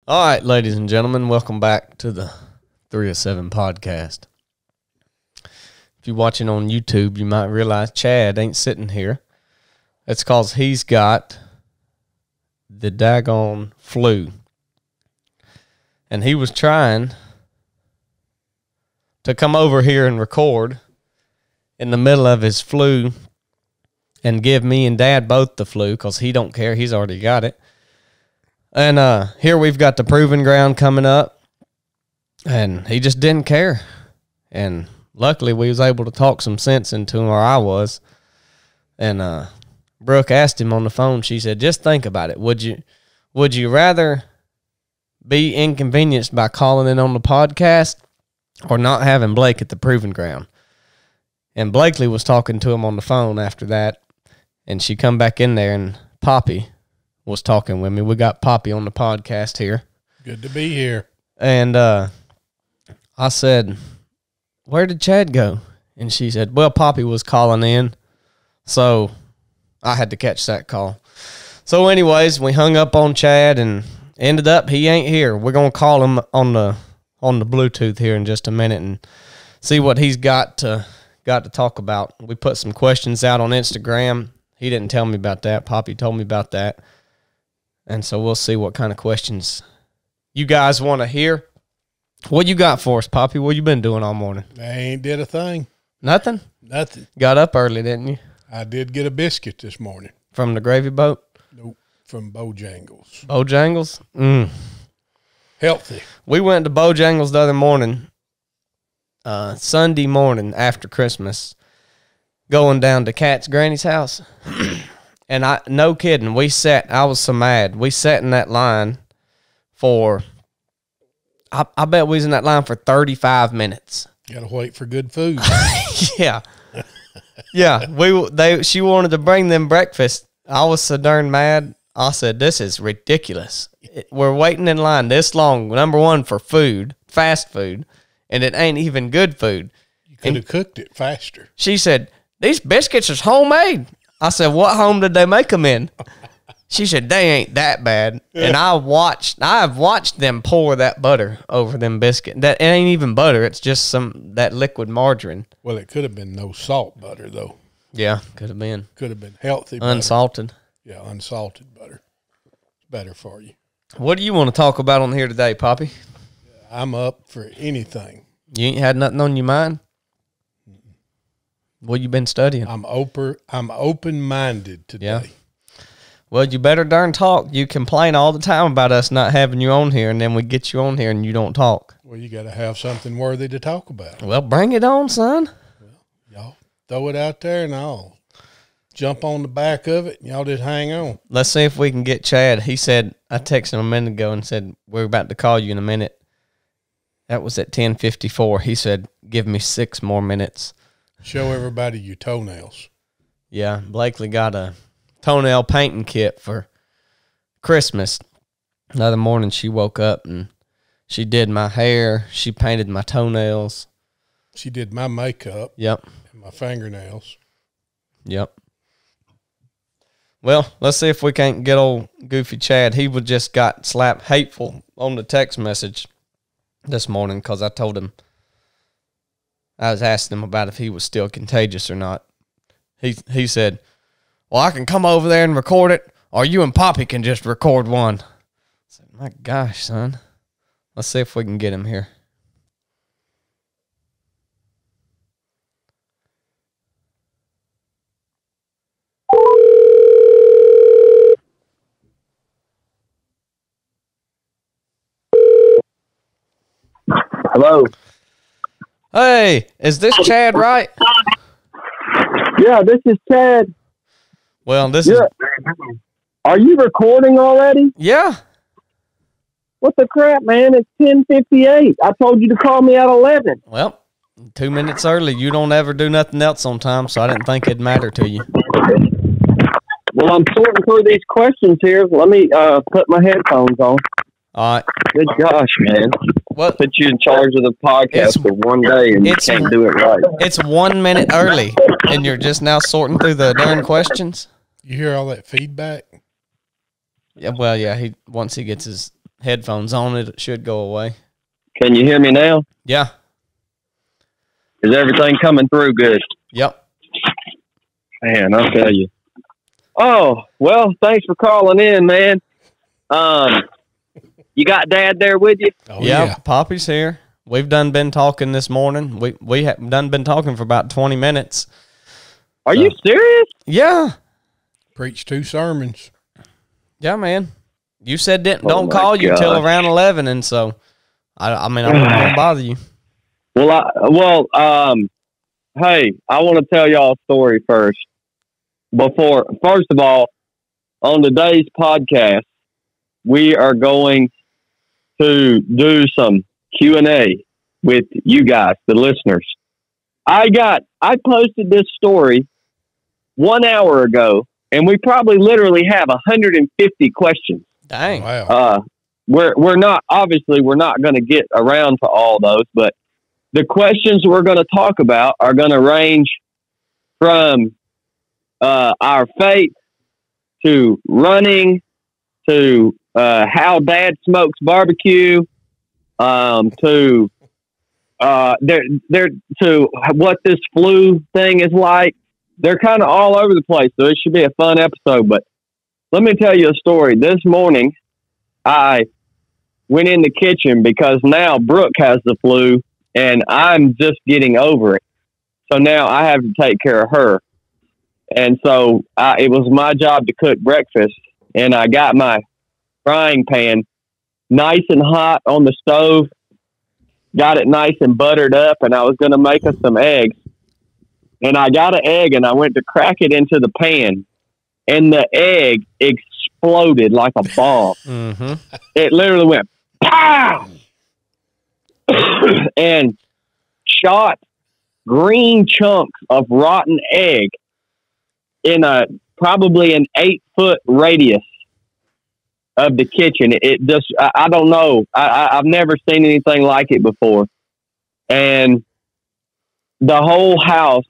All right, ladies and gentlemen, welcome back to the 307 podcast. If you're watching on YouTube, you might realize Chad ain't sitting here. It's because he's got the daggone flu. And he was trying to come over here and record in the middle of his flu and give me and Dad both the flu because he don't care. He's already got it. And here we've got the proving ground coming up, and he just didn't care. And luckily we was able to talk some sense into him, or I was. And Brooke asked him on the phone, she said, just think about it. Would you rather be inconvenienced by calling in on the podcast or not having Blake at the proving ground? And Blakely was talking to him on the phone after that, and she come back in there, and Poppy was talking with me. We got Poppy on the podcast here. Good to be here. And I said, where did Chad go? And she said, well, Poppy was calling in, so I had to catch that call. So anyways, we hung up on Chad and ended up he ain't here. We're going to call him on the Bluetooth here in just a minute and see what he's got to talk about. We put some questions out on Instagram. He didn't tell me about that. Poppy told me about that. And so we'll see what kind of questions you guys want to hear. What you got for us, Poppy? What you been doing all morning? I ain't did a thing. Nothing? Nothing. Got up early, didn't you? I did get a biscuit this morning. From the gravy boat? Nope. From Bojangles. Bojangles? Healthy. We went to Bojangles the other morning, Sunday morning after Christmas, going down to Kat's granny's house. And no kidding, I was so mad. We sat in that line for, I bet we was in that line for 35 minutes. Got to wait for good food. Yeah. Yeah, she wanted to bring them breakfast. I was so darn mad. I said, this is ridiculous. We're waiting in line this long, number one, for food, fast food, and it ain't even good food. You could have cooked it faster. She said, these biscuits is homemade. I said, what home did they make them in? She said, they ain't that bad. And I've watched them pour that butter over them biscuits. That it ain't even butter. It's just that liquid margarine. Well, it could have been no salt butter, though. Yeah, could have been. Could have been healthy butter. Unsalted. Yeah, unsalted butter. It's better for you. What do you want to talk about on here today, Poppy? I'm up for anything. You ain't had nothing on your mind? What you been studying? I'm open-minded today. Yeah. Well, you better darn talk. You complain all the time about us not having you on here, and then we get you on here and you don't talk. Well, you got to have something worthy to talk about. Well, bring it on, son. Well, y'all throw it out there, and I'll jump on the back of it, and y'all just hang on. Let's see if we can get Chad. He said, I texted him a minute ago and said, we're about to call you in a minute. That was at 10:54. He said, give me 6 more minutes. Show everybody your toenails. Yeah, Blakely got a toenail painting kit for Christmas. The other morning she woke up and she did my hair. She painted my toenails. She did my makeup. Yep. And my fingernails. Yep. Well, let's see if we can't get old Goofy Chad. He just got slapped hateful on the text message this morning because I told him, I was asking him about if he was still contagious or not. He said, well, I can come over there and record it, or you and Poppy can just record one. I said, my gosh, son. Let's see if we can get him here. Hello. Hey, is this Chad, right? Yeah, this is Chad. Well, this is... Are you recording already? Yeah. What the crap, man? It's 10:58. I told you to call me at 11. Well, 2 minutes early. You don't ever do nothing else on time, so I didn't think it'd matter to you. Well, I'm sorting through these questions here. Let me put my headphones on. All right. Good gosh, man. What? Put you in charge of the podcast for one day and you can't do it right. It's 1 minute early, and you're just now sorting through the darn questions? You hear all that feedback? Yeah, well, yeah. Once he gets his headphones on, it should go away. Can you hear me now? Yeah. Is everything coming through good? Yep. Man, I'll tell you. Oh, well, thanks for calling in, man. You got Dad there with you? Oh, Yeah, Poppy's here. We've been talking this morning. We have been talking for about 20 minutes. Are you serious? Yeah. Preach 2 sermons. Yeah, man. You said don't my call you gosh. till around 11, and so I mean I wasn't gonna bother you. Hey, I want to tell y'all a story first. First of all, on today's podcast, we are going to do some Q&A with you guys, the listeners. I posted this story 1 hour ago, and we probably literally have 150 questions. Dang. Wow. We're not going to get around to all those, but the questions we're going to talk about are going to range from our faith to running to how Dad smokes barbecue to what this flu thing is like. They're kind of all over the place, so it should be a fun episode. But let me tell you a story. This morning, I went in the kitchen because now Brooke has the flu, and I'm just getting over it. So now I have to take care of her. And so it was my job to cook breakfast, and I got my frying pan nice and hot on the stove, got it nice and buttered up, and I was going to make us some eggs. And I got an egg, and I went to crack it into the pan, and the egg exploded like a bomb. Mm-hmm. It literally went, pow! And shot green chunks of rotten egg in probably an 8-foot radius of the kitchen. It just, I don't know. I've never seen anything like it before. And the whole house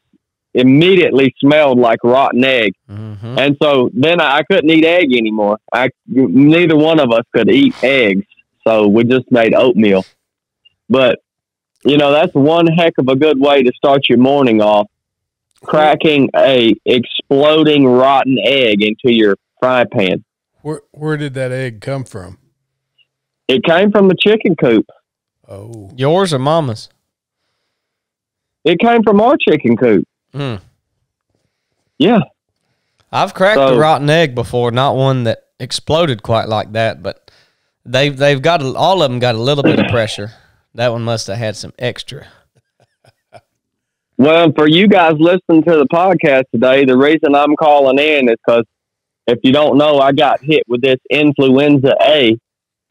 immediately smelled like rotten egg. Mm-hmm. And so then I couldn't eat egg anymore. Neither one of us could eat eggs. So we just made oatmeal. But, that's one heck of a good way to start your morning off. Cracking a exploding rotten egg into your fry pan. Where did that egg come from? It came from the chicken coop. Oh. Yours or Mama's? It came from our chicken coop. Mm. Yeah. I've cracked a rotten egg before, not one that exploded quite like that, but they've got all of them got a little bit of pressure. That one must have had some extra. Well, for you guys listening to the podcast today, the reason I'm calling in is because if you don't know, I got hit with this influenza A,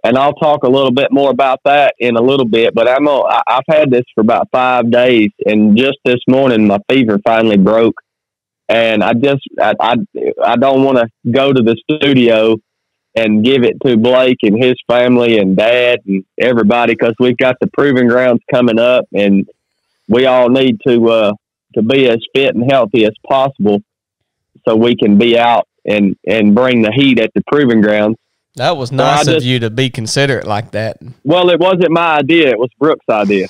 and I'll talk a little bit more about that in a little bit. But I've had this for about 5 days, and just this morning my fever finally broke, and I don't want to go to the studio and give it to Blake and his family and Dad and everybody because we've got the proving grounds coming up, and we all need to be as fit and healthy as possible so we can be out and bring the heat at the proving grounds. That was nice of you to be considerate like that. Well, it wasn't my idea. It was Brooke's idea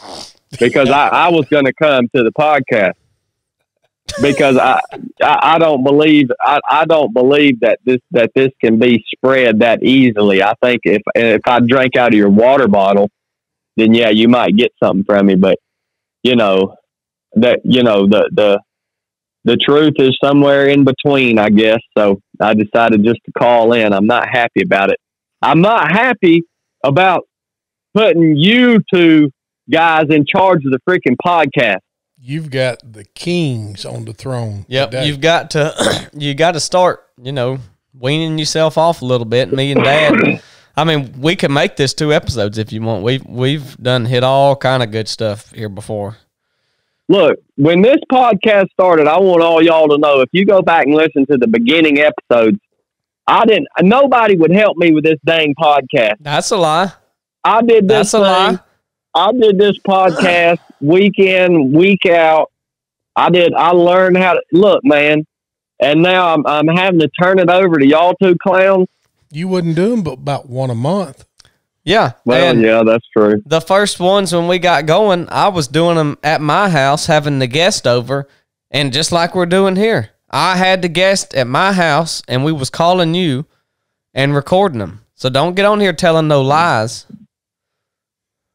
because I was going to come to the podcast because I don't believe that this can be spread that easily. I think if I drank out of your water bottle, then yeah, you might get something from me, but the truth is somewhere in between, I guess. So I decided just to call in. I'm not happy about it. I'm not happy about putting you two guys in charge of the freaking podcast. You've got the kings on the throne. Yep. Today. You've got to start, weaning yourself off a little bit. Me and Dad. I mean, we could make this 2 episodes if you want. We've hit all kind of good stuff here before. Look, when this podcast started, I want all y'all to know, if you go back and listen to the beginning episodes, nobody would help me with this dang podcast. That's a lie. I did this thing. I did this podcast week in, week out. I learned how to look, man. And now I'm having to turn it over to y'all 2 clowns. You wouldn't do them but about 1 a month. Yeah. Well, and yeah, that's true. the first ones when we got going, I was doing them at my house, having the guest over, and just like we're doing here, I had the guest at my house, and we was calling you and recording them. So don't get on here telling no lies.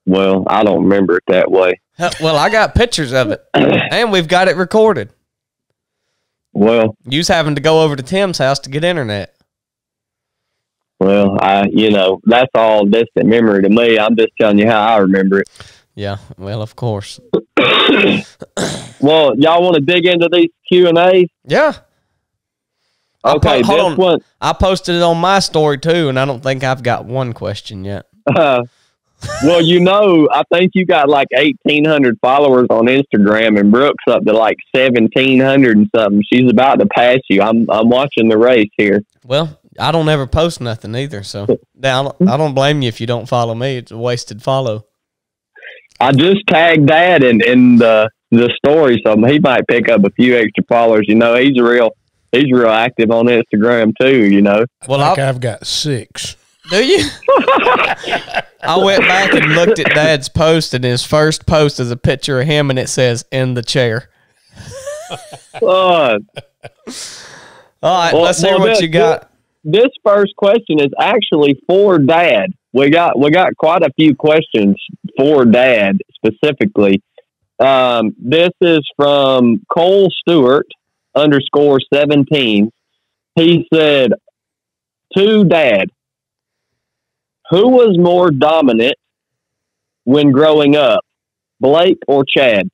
Well, I don't remember it that way. Well, I got pictures of it, and we've got it recorded. Well, You's having to go over to Tim's house to get internet. well, that's all distant memory to me. I'm just telling you how I remember it. Yeah, well, of course. Well, y'all want to dig into these Q&As? Yeah. Okay, hold this on. one. I posted it on my story, too, and I don't think I've got one question yet. Well, I think you got like 1,800 followers on Instagram, and Brooke's up to like 1,700 and something. She's about to pass you. I'm watching the race here. Well, I don't ever post nothing either, so I don't blame you if you don't follow me. It's a wasted follow. I just tagged Dad in the story, so he might pick up a few extra followers. He's real active on Instagram too. Well, I've got 6. Do you? I went back and looked at Dad's post, and his first post is a picture of him, and it says "in the chair." All right, let's hear what you got. This first question is actually for Dad. We got quite a few questions for Dad specifically. This is from Cole Stewart _17. He said, to Dad, who was more dominant when growing up, Blake or Chad?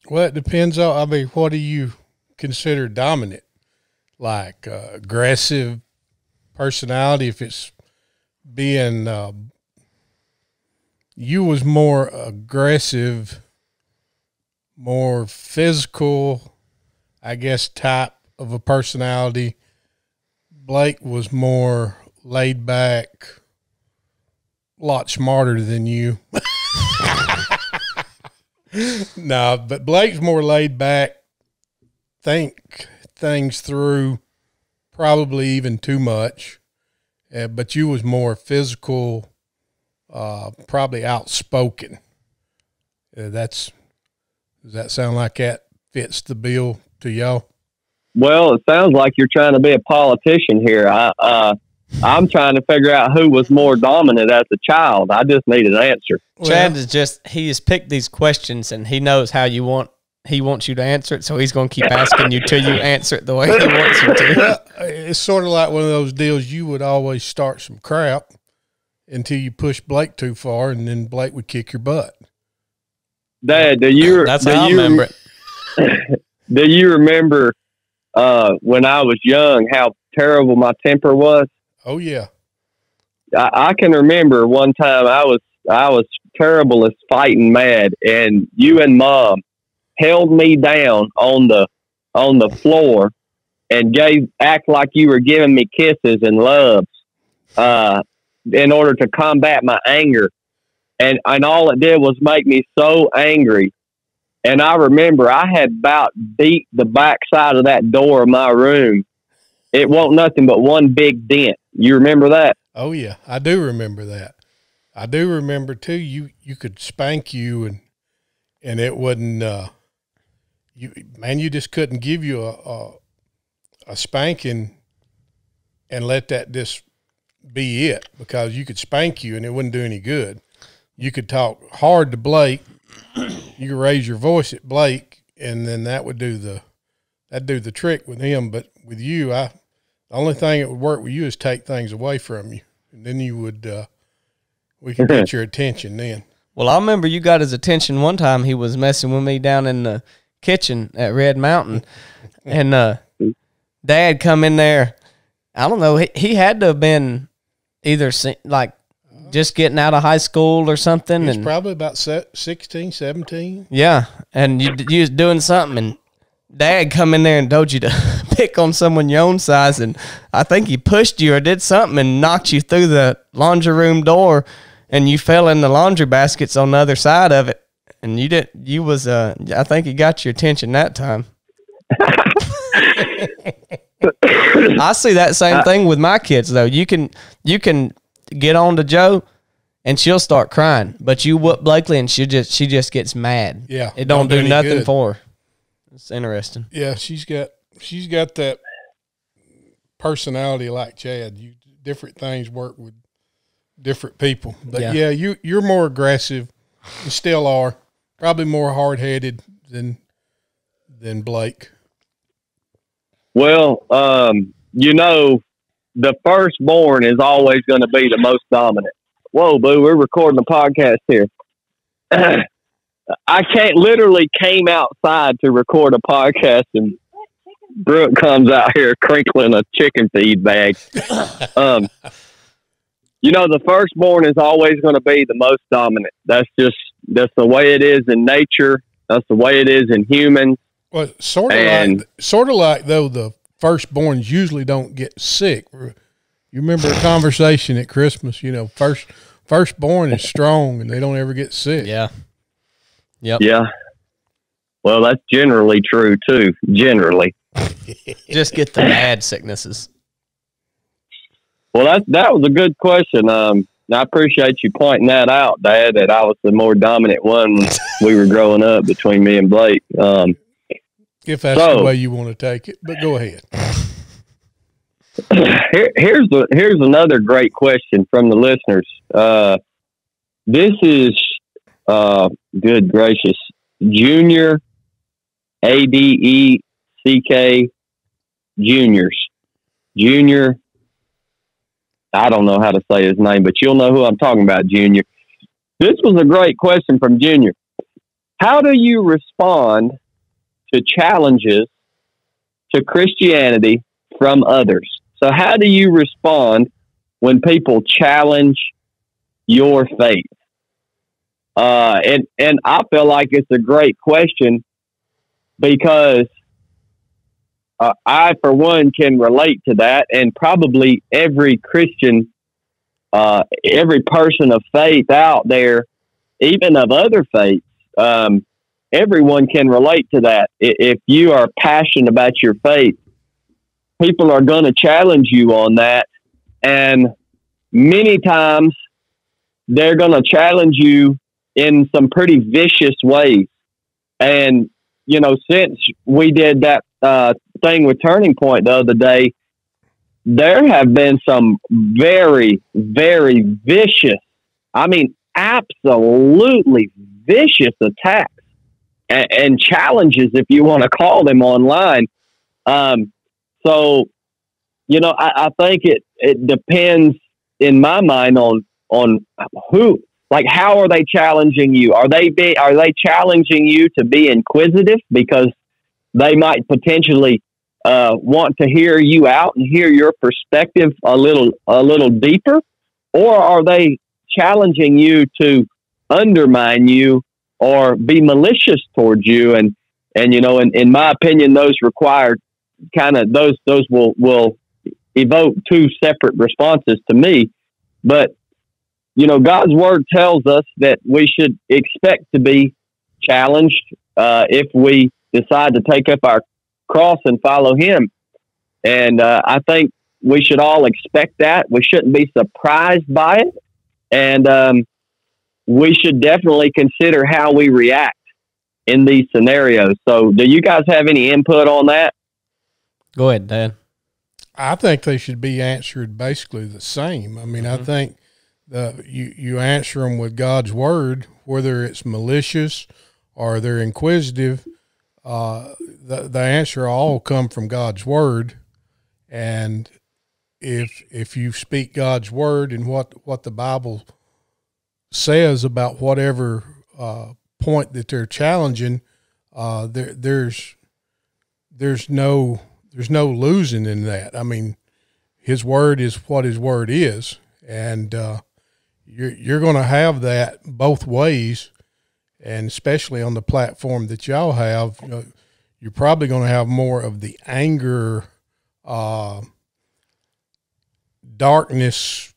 Well, it depends on, what do you consider dominant? Like aggressive personality, if it's being, you was more aggressive, more physical, I guess, type of a personality. Blake was more laid back, a lot smarter than you. No, but Blake's more laid back, think things through, probably even too much. But you was more physical, probably outspoken. Does that sound like that fits the bill to y'all? Well, it sounds like you're trying to be a politician here. I'm trying to figure out who was more dominant as a child. I just need an answer. Chad he has picked these questions, and he knows how he wants you to answer it, so he's going to keep asking you till you answer it the way he wants you to. Well, it's sort of like one of those deals. You would always start some crap until you push Blake too far, and then Blake would kick your butt. Dad, that's how I remember it. Do you remember when I was young how terrible my temper was? Oh yeah, I can remember one time I was terrible as fighting mad, and you and Mom held me down on the floor and act like you were giving me kisses and loves in order to combat my anger, and all it did was make me so angry. And I remember I had about beat the backside of that door of my room. It wasn't nothing but one big dent. You remember that? Oh yeah, I do remember that. I do remember too. You could spank you, and it wouldn't. You just couldn't give you a spanking and let that just be it, because you could spank you and it wouldn't do any good. You could talk hard to Blake. You could raise your voice at Blake, and then that'd do the trick with him. But with you, the only thing that would work with you is take things away from you, and then you would we could get your attention then. Well, I remember you got his attention one time. He was messing with me down in the kitchen at Red Mountain, and Dad come in there. I don't know. He had to have been either like just getting out of high school or something. He's and probably about 16, 17. Yeah, and you was doing something, and Dad come in there and told you to pick on someone your own size, and I think he pushed you or did something and knocked you through the laundry room door, and you fell in the laundry baskets on the other side of it, and I think he got your attention that time. I see that same thing with my kids though. You can get on to Joe, and she'll start crying. But you whoop Blakely, and she just gets mad. Yeah, it don't do nothing good for her. It's interesting. Yeah, she's got that personality like Chad. Different things work with different people. But yeah, you're more aggressive. You still are. Probably more hard-headed than Blake. Well, the firstborn is always going to be the most dominant. Whoa, boo, we're recording a podcast here. I literally came outside to record a podcast, and Brooke comes out here crinkling a chicken feed bag. The firstborn is always going to be the most dominant. That's the way it is in nature. That's the way it is in humans. Well, sort of like though the firstborns usually don't get sick. You remember a conversation at Christmas? Firstborn is strong and they don't ever get sick. Yeah. Yep. Yeah. Well, that's generally true too. Generally, just get the bad sicknesses. Well, that was a good question. I appreciate you pointing that out, Dad. That I was the more dominant one when we were growing up between me and Blake. If that's the way you want to take it, but go ahead. Here's another great question from the listeners. This is good gracious, Junior ADECK Junior. I don't know how to say his name, but you'll know who I'm talking about, Junior. This was a great question from Junior. How do you respond to challenges to Christianity from others? So how do you respond when people challenge your faith? And I feel like it's a great question because I, for one, can relate to that, and probably every Christian, every person of faith out there, even of other faiths, everyone can relate to that. If you are passionate about your faith, people are going to challenge you on that, and many times they're going to challenge you in some pretty vicious ways. And since we did that thing with Turning Point the other day, there have been some very, very vicious, absolutely vicious attacks and challenges, if you want to call them, online. So, I think it depends in my mind on who, like, how are they challenging you? Are they challenging you to be inquisitive because they might potentially want to hear you out and hear your perspective a little deeper? Or are they challenging you to undermine you or be malicious towards you? And in my opinion, those require those will evoke two separate responses to me. But God's word tells us that we should expect to be challenged if we decide to take up our cross and follow him. And I think we should all expect that. We shouldn't be surprised by it. And we should definitely consider how we react in these scenarios. So do you guys have any input on that? Go ahead, Dad. I think they should be answered basically the same. I think you answer them with God's word, whether it's malicious or they're inquisitive. The answer all come from God's word. And if you speak God's word and what the Bible says about whatever point that they're challenging, there's no losing in that. His word is what his word is, and you're going to have that both ways, and especially on the platform that y'all have, you're probably going to have more of the anger, darkness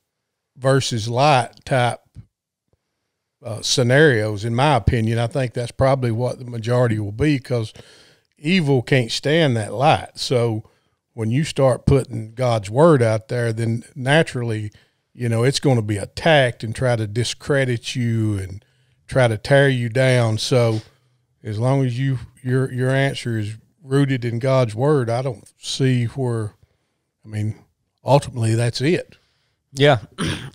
versus light type scenarios. In my opinion, I think that's probably what the majority will be, because evil can't stand that light. So when you start putting God's word out there, then naturally you know, it's going to be attacked and try to discredit you and try to tear you down. So as long as your answer is rooted in God's word, I don't see where, I mean, ultimately that's it. Yeah.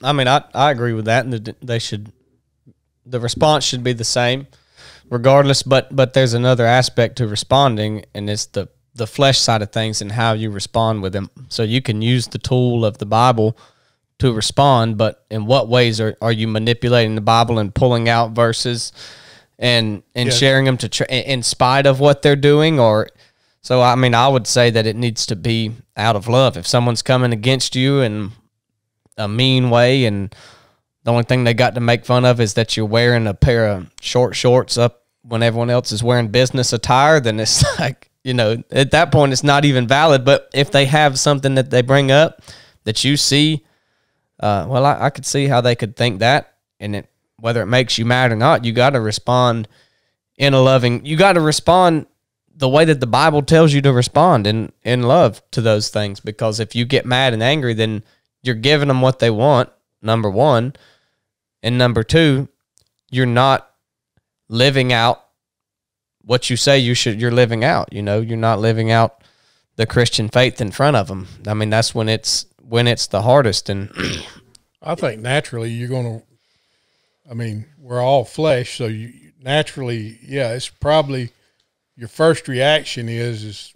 I mean, I agree with that. And the response should be the same regardless, but there's another aspect to responding, and it's the flesh side of things and how you respond with them. So you can use the tool of the Bible to respond, but in what ways are you manipulating the Bible and pulling out verses and sharing them in spite of what they're doing? Or so, I mean, I would say that it needs to be out of love. If someone's coming against you in a mean way, and the only thing they got to make fun of is that you're wearing a pair of short shorts up when everyone else is wearing business attire, then it's like, you know, at that point it's not even valid. But if they have something that they bring up that you see, well, I could see how they could think that, and whether it makes you mad or not, you got to respond in a loving. You got to respond the way that the Bible tells you to respond in love to those things. Because if you get mad and angry, then you're giving them what they want. Number one, and number two, you're not living out what you say you're living out. You know, you're not living out the Christian faith in front of them. I mean, that's when it's the hardest. And I think naturally you're going to, I mean, we're all flesh, so you naturally, yeah, it's probably your first reaction is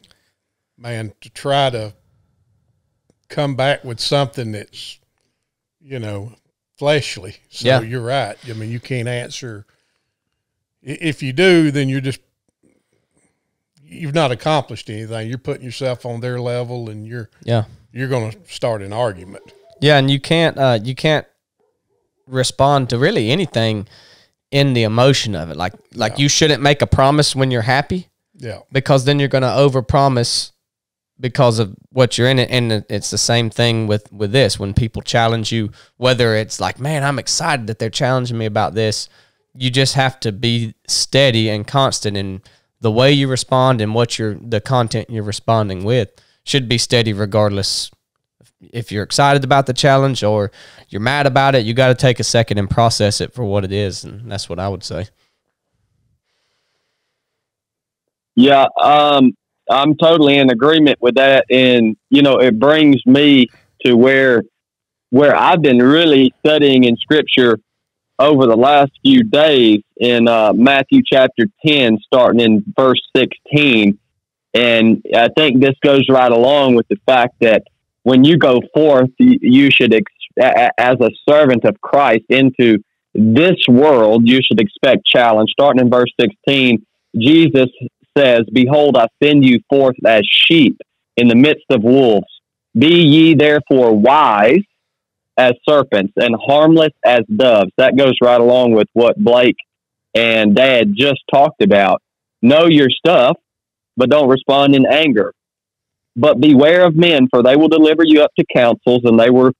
man, to try to come back with something that's, you know, fleshly. So yeah. You're right. I mean, you can't answer. If you do, then you've not accomplished anything. You're putting yourself on their level, and you're going to start an argument. Yeah, and you can't respond to really anything in the emotion of it. Like you shouldn't make a promise when you're happy. Yeah. Because then you're going to overpromise because of what you're in it. And it's the same thing with this. When people challenge you, whether it's like, man, I'm excited that they're challenging me about this, you just have to be steady and constant in the way you respond, and the content you're responding with should be steady regardless. If you're excited about the challenge or you're mad about it, you got to take a second and process it for what it is. And that's what I would say. Yeah. I'm totally in agreement with that. And, you know, it brings me to where I've been really studying in scripture over the last few days in Matthew chapter 10, starting in verse 16. And I think this goes right along with the fact that when you go forth, you should, as a servant of Christ into this world, you should expect challenge. Starting in verse 16, Jesus says, "Behold, I send you forth as sheep in the midst of wolves. Be ye therefore wise as serpents and harmless as doves." That goes right along with what Blake and Dad just talked about. Know your stuff, but don't respond in anger. But beware of men, for they will deliver you up to councils, and they will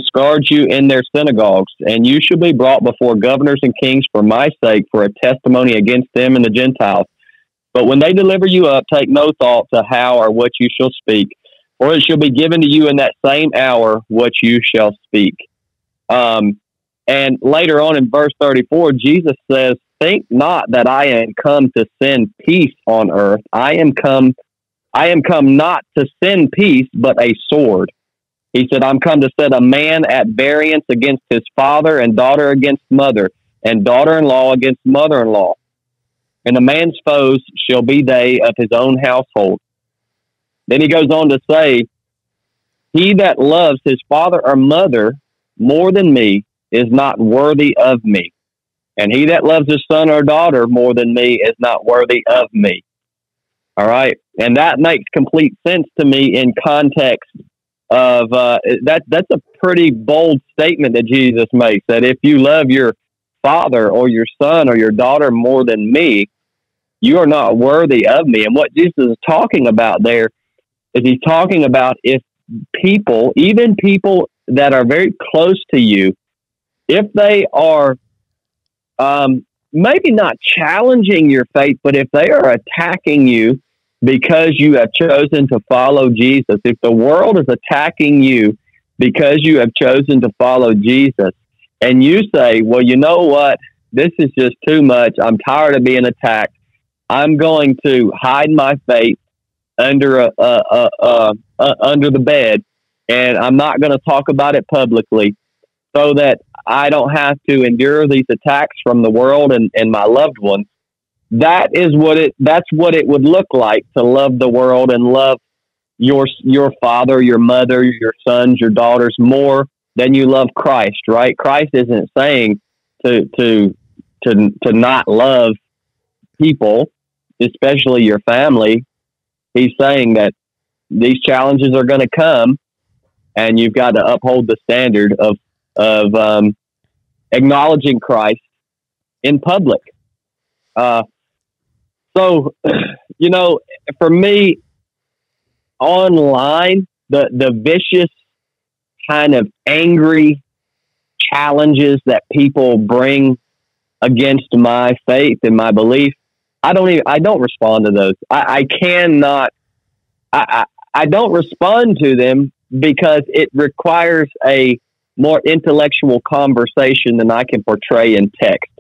scourge you in their synagogues. And you shall be brought before governors and kings for my sake, for a testimony against them and the Gentiles. But when they deliver you up, take no thought to how or what you shall speak, for it shall be given to you in that same hour what you shall speak. And later on in verse 34, Jesus says, "Think not that I am come to send peace on earth. I am come not to send peace, but a sword." He said, "I'm come to set a man at variance against his father, and daughter against mother, and daughter-in-law against mother-in-law. And a man's foes shall be they of his own household." Then he goes on to say, "He that loves his father or mother more than me is not worthy of me. And he that loves his son or daughter more than me is not worthy of me." All right. And that makes complete sense to me in context of that's a pretty bold statement that Jesus makes, that if you love your father or your son or your daughter more than me, you are not worthy of me. And what Jesus is talking about there is he's talking about if people, even people that are very close to you, if they are maybe not challenging your faith, but if they are attacking you because you have chosen to follow Jesus, if the world is attacking you because you have chosen to follow Jesus, and you say, well, you know what? This is just too much. I'm tired of being attacked. I'm going to hide my faith under under the bed, and I'm not going to talk about it publicly so that I don't have to endure these attacks from the world and my loved ones. That's what it would look like to love the world and love your father, your mother, your sons, your daughters more than you love Christ, right? Christ isn't saying to not love people, especially your family. He's saying that these challenges are going to come, and you've got to uphold the standard of acknowledging Christ in public. So, you know, for me, online, the vicious kind of angry challenges that people bring against my faith and my belief, I don't respond to those. I don't respond to them because it requires a more intellectual conversation than I can portray in text.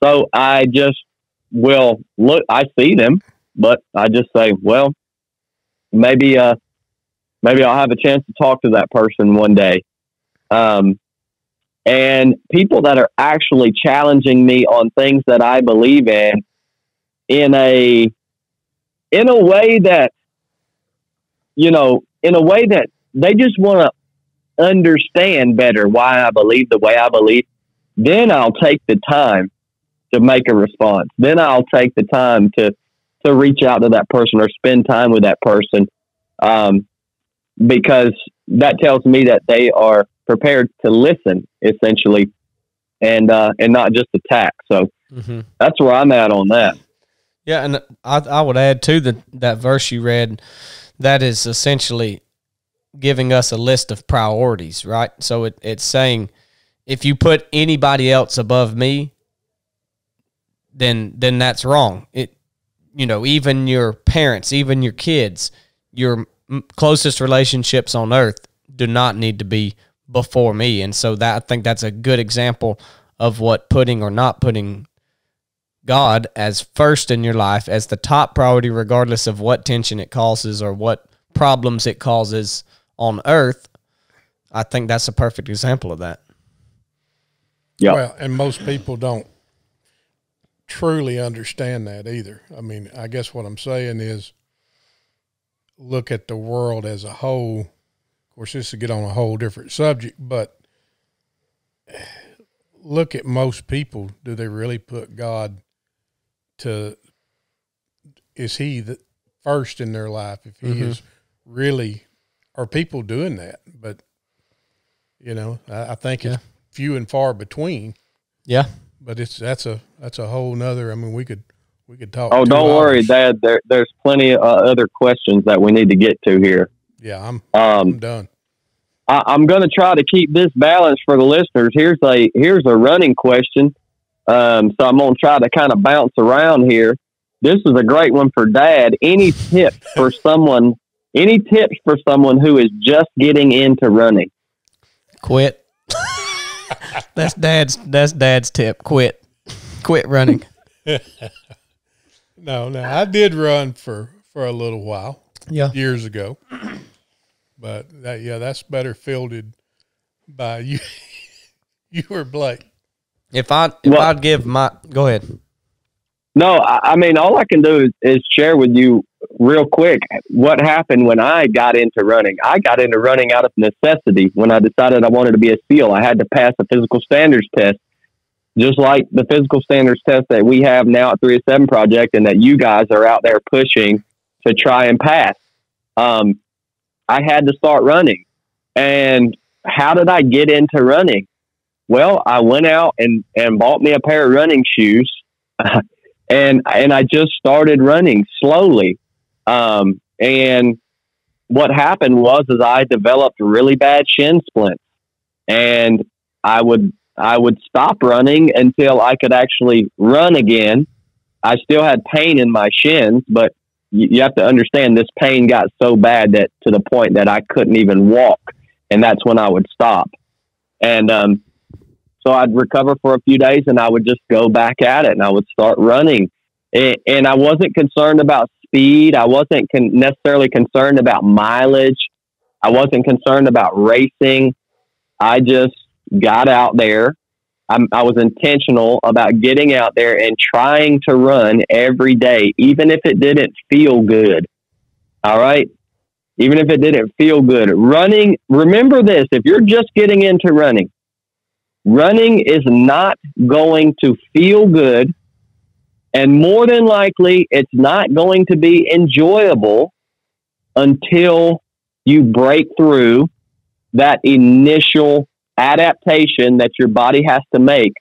So I just will look, I see them, but I just say, well, maybe I'll have a chance to talk to that person one day. And people that are actually challenging me on things that I believe in a way that, you know, in a way that they just want to understand better why I believe the way I believe, then I'll take the time to make a response. Then I'll take the time to reach out to that person or spend time with that person, because that tells me that they are prepared to listen, essentially, and not just attack. So that's where I'm at on that. Yeah, and I would add to that verse you read, that is essentially giving us a list of priorities, right? So it's saying, if you put anybody else above me, then that's wrong. You know, even your parents, even your kids, your closest relationships on earth do not need to be before me. And so I think that's a good example of what putting or not putting God as first in your life, as the top priority, regardless of what tension it causes or what problems it causes on earth. I think that's a perfect example of that. Yeah. Well, and most people don't truly understand that either. I mean, I guess what I'm saying is, look at the world as a whole. Of course, this is get on a whole different subject, but look at most people. Do they really put God is he the first in their life? If he is really, are people doing that? But, you know, I think it's few and far between. Yeah. But that's a whole nother, I mean, we could talk. Oh, don't worry, Dad. There's plenty of other questions that we need to get to here. Yeah, I'm done. I'm going to try to keep this balanced for the listeners. Here's a running question. So I'm going to try to kind of bounce around here. This is a great one for Dad. Any tips for someone who is just getting into running? Quit. That's Dad's tip. Quit running. No, I did run for a little while. Yeah. Years ago. But that's better fielded by you. You or Blake. If I'd give go ahead. No, I mean, all I can do is share with you real quick what happened when I got into running. I got into running out of necessity. When I decided I wanted to be a SEAL, I had to pass a physical standards test, just like the physical standards test that we have now at 307 Project and that you guys are out there pushing to try and pass. I had to start running. And how did I get into running? Well, I went out and bought me a pair of running shoes. And I just started running slowly. And what happened was I developed really bad shin splints, and I would stop running until I could actually run again. I still had pain in my shins, but you have to understand this pain got so bad that to the point that I couldn't even walk. and that's when I would stop. And so I'd recover for a few days, and I would just go back at it, and I would start running. And I wasn't concerned about speed. I wasn't necessarily concerned about mileage. I wasn't concerned about racing. I just got out there. I was intentional about getting out there and trying to run every day, even if it didn't feel good. All right? Even if it didn't feel good. Running, remember this, if you're just getting into running, running is not going to feel good, and more than likely, it's not going to be enjoyable until you break through that initial adaptation that your body has to make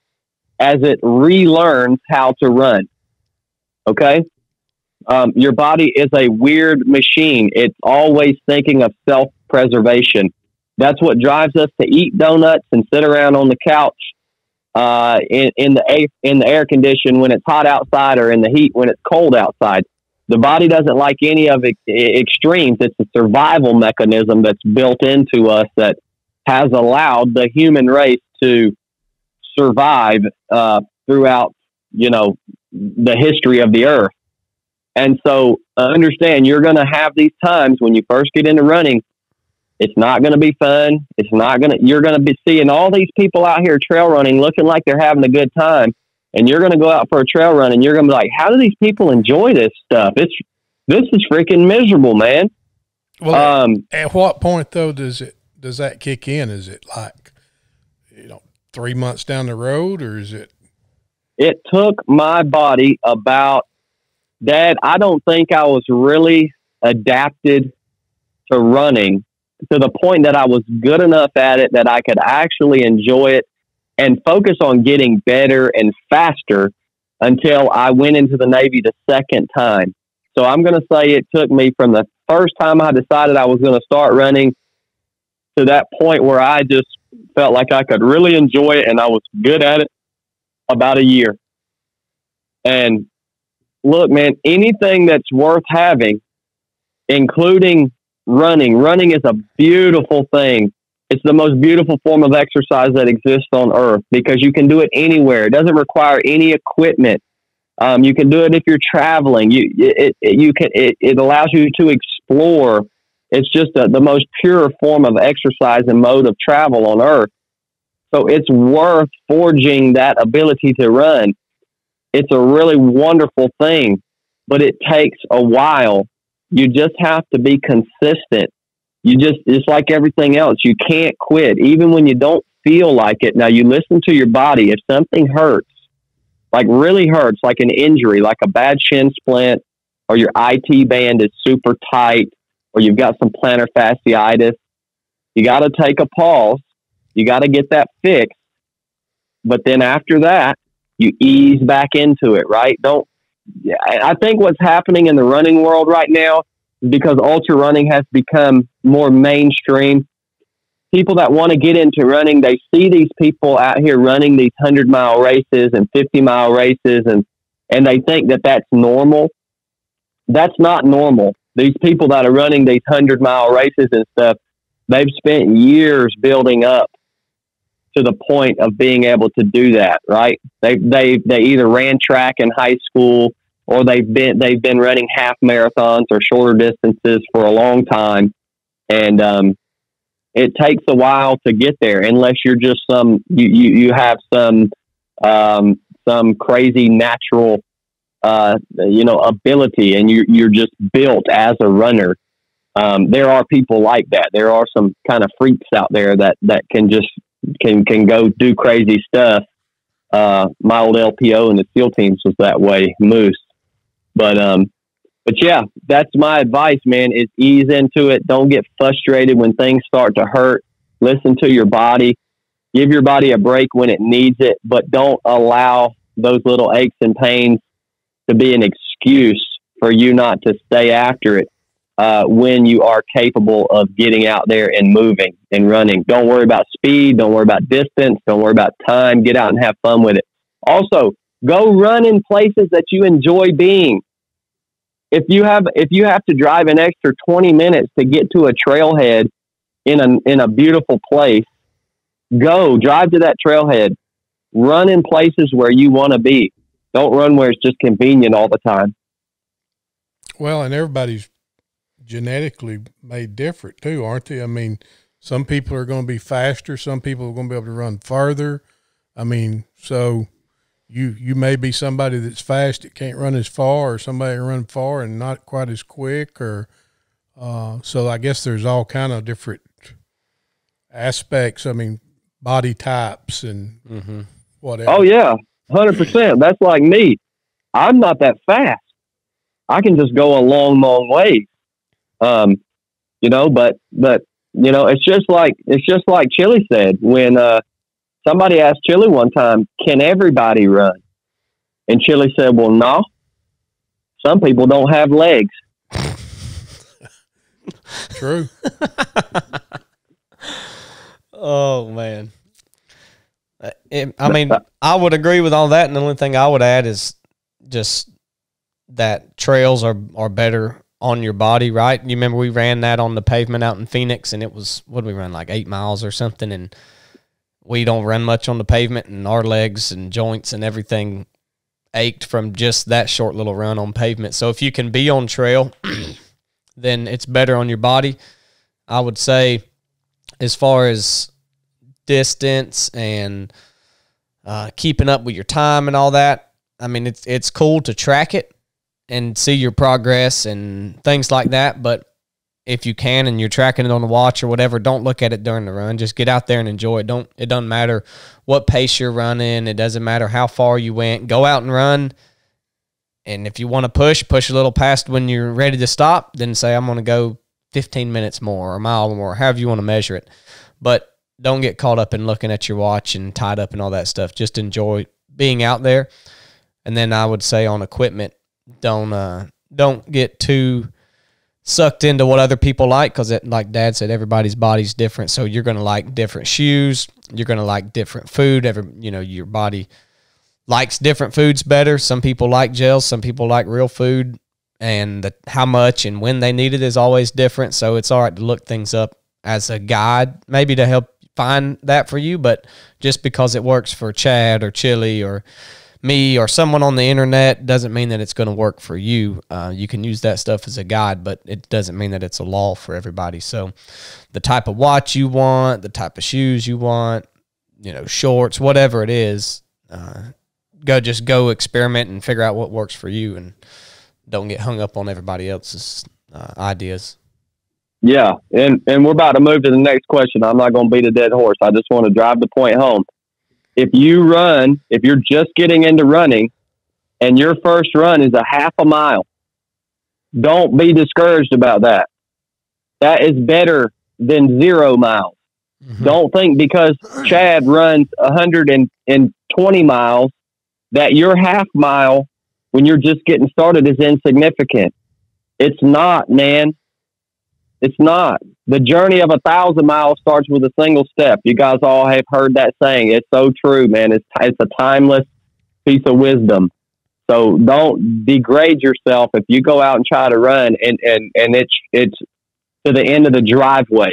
as it relearns how to run. Okay? Your body is a weird machine. It's always thinking of self-preservation. That's what drives us to eat donuts and sit around on the couch in the air condition when it's hot outside, or in the heat when it's cold outside. The body doesn't like any of extremes. It's a survival mechanism that's built into us that has allowed the human race to survive throughout, the history of the earth. And so understand, you're going to have these times when you first get into running. It's not going to be fun. You're going to be seeing all these people out here trail running looking like they're having a good time. And you're going to go out for a trail run and you're going to be like, how do these people enjoy this stuff? This is freaking miserable, man. Well, at what point though does that kick in? Is it like, 3 months down the road, or is it? It took my body about, Dad, I don't think I was really adapted to running to the point that I was good enough at it that I could actually enjoy it and focus on getting better and faster until I went into the Navy the second time. So I'm going to say it took me from the first time I decided I was going to start running to that point where I just felt like I could really enjoy it and I was good at it, about a year. And look, man, anything that's worth having, including running is a beautiful thing. It's the most beautiful form of exercise that exists on earth because you can do it anywhere. It doesn't require any equipment. You can do it if you're traveling. It allows you to explore. It's just the most pure form of exercise and mode of travel on earth. So it's worth forging that ability to run. It's a really wonderful thing, but it takes a while. You just have to be consistent. It's like everything else. You can't quit, even when you don't feel like it. Now, you listen to your body. If something hurts, like really hurts, like an injury, like a bad shin splint, or your IT band is super tight, or you've got some plantar fasciitis, you got to take a pause. You got to get that fixed. But then after that, you ease back into it, right? I think what's happening in the running world right now is because ultra running has become more mainstream. People that want to get into running, they see these people out here running these 100-mile races and 50-mile races, and they think that that's normal. That's not normal. These people that are running these 100-mile races and stuff, they've spent years building up to the point of being able to do that, right? They either ran track in high school, or they've been running half marathons or shorter distances for a long time, and it takes a while to get there unless you're just you have some crazy natural ability, and you're just built as a runner. There are people like that. There are some kind of freaks out there that can go do crazy stuff. My old LPO in the SEAL teams was that way, Moose. But yeah, that's my advice, man, is ease into it. Don't get frustrated when things start to hurt. Listen to your body. Give your body a break when it needs it, but don't allow those little aches and pains to be an excuse for you not to stay after it when you are capable of getting out there and moving and running. Don't worry about speed. Don't worry about distance. Don't worry about time. Get out and have fun with it. Also, go run in places that you enjoy being. If you have to drive an extra 20 minutes to get to a trailhead in a beautiful place, go drive to that trailhead, run in places where you want to be. Don't run where it's just convenient all the time. Well, and everybody's genetically made different too, aren't they? I mean, some people are going to be faster. Some people are going to be able to run farther. I mean, so you may be somebody that's fast that can't run as far, or somebody that run far and not quite as quick, or so I guess there's all kind of different aspects. I mean, body types and whatever. Oh yeah, 100%. That's like me. I'm not that fast. I can just go a long, long way. You know, but you know, it's just like Chili said when somebody asked Chili one time, "Can everybody run?" And Chili said, "Well, no. Some people don't have legs." True. Oh man. I mean, I would agree with all that, and the only thing I would add is just that trails are better on your body, right? You remember we ran that on the pavement out in Phoenix, and it was, what did we run, like 8 miles or something, and we don't run much on the pavement, and our legs and joints and everything ached from just that short little run on pavement. So if you can be on trail, then it's better on your body. I would say as far as distance and keeping up with your time and all that, I mean, it's cool to track it and see your progress and things like that. But if you can and you're tracking it on the watch or whatever, don't look at it during the run. Just get out there and enjoy it. It doesn't matter what pace you're running. It doesn't matter how far you went. Go out and run. And if you want to push a little past when you're ready to stop, then say, I'm going to go 15 minutes more or a mile more, however you want to measure it. But don't get caught up in looking at your watch and tied up and all that stuff. Just enjoy being out there. And then I would say on equipment, don't get too sucked into what other people like, because like Dad said, everybody's body's different. So you're going to like different shoes. You're going to like different food. Your body likes different foods better. Some people like gels. Some people like real food. And how much and when they need it is always different. So it's all right to look things up as a guide, maybe to help find that for you. But just because it works for Chad or Chili or me or someone on the internet doesn't mean that it's going to work for you. You can use that stuff as a guide, but it doesn't mean that it's a law for everybody. So the type of watch you want, the type of shoes you want, shorts, whatever it is, go experiment and figure out what works for you, and don't get hung up on everybody else's ideas. Yeah, and we're about to move to the next question. I'm not going to beat a dead horse. I just want to drive the point home. If you're just getting into running and your first run is a half a mile, don't be discouraged about that. That is better than 0 miles. Mm-hmm. Don't think because Chad runs 120 miles that your half mile when you're just getting started is insignificant. It's not, man. It's not. The journey of 1,000 miles starts with a single step. You guys all have heard that saying. It's so true, man. It's a timeless piece of wisdom. So don't degrade yourself if you go out and try to run and it's to the end of the driveway.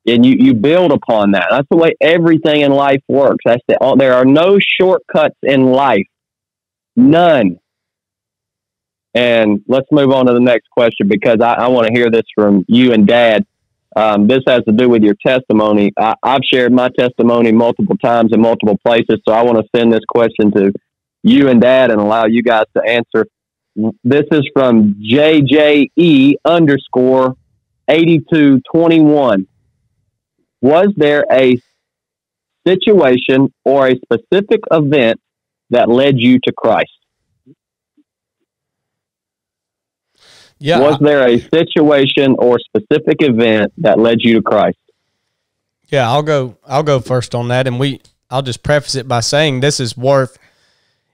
And you build upon that. That's the way everything in life works. There are no shortcuts in life. None. And let's move on to the next question, because I want to hear this from you and Dad. This has to do with your testimony. I've shared my testimony multiple times in multiple places, so I want to send this question to you and Dad and allow you guys to answer. This is from JJE_8221. Was there a situation or a specific event that led you to Christ? Yeah. Was there a situation or specific event that led you to Christ? Yeah, I'll go first on that, and I'll just preface it by saying this is worth.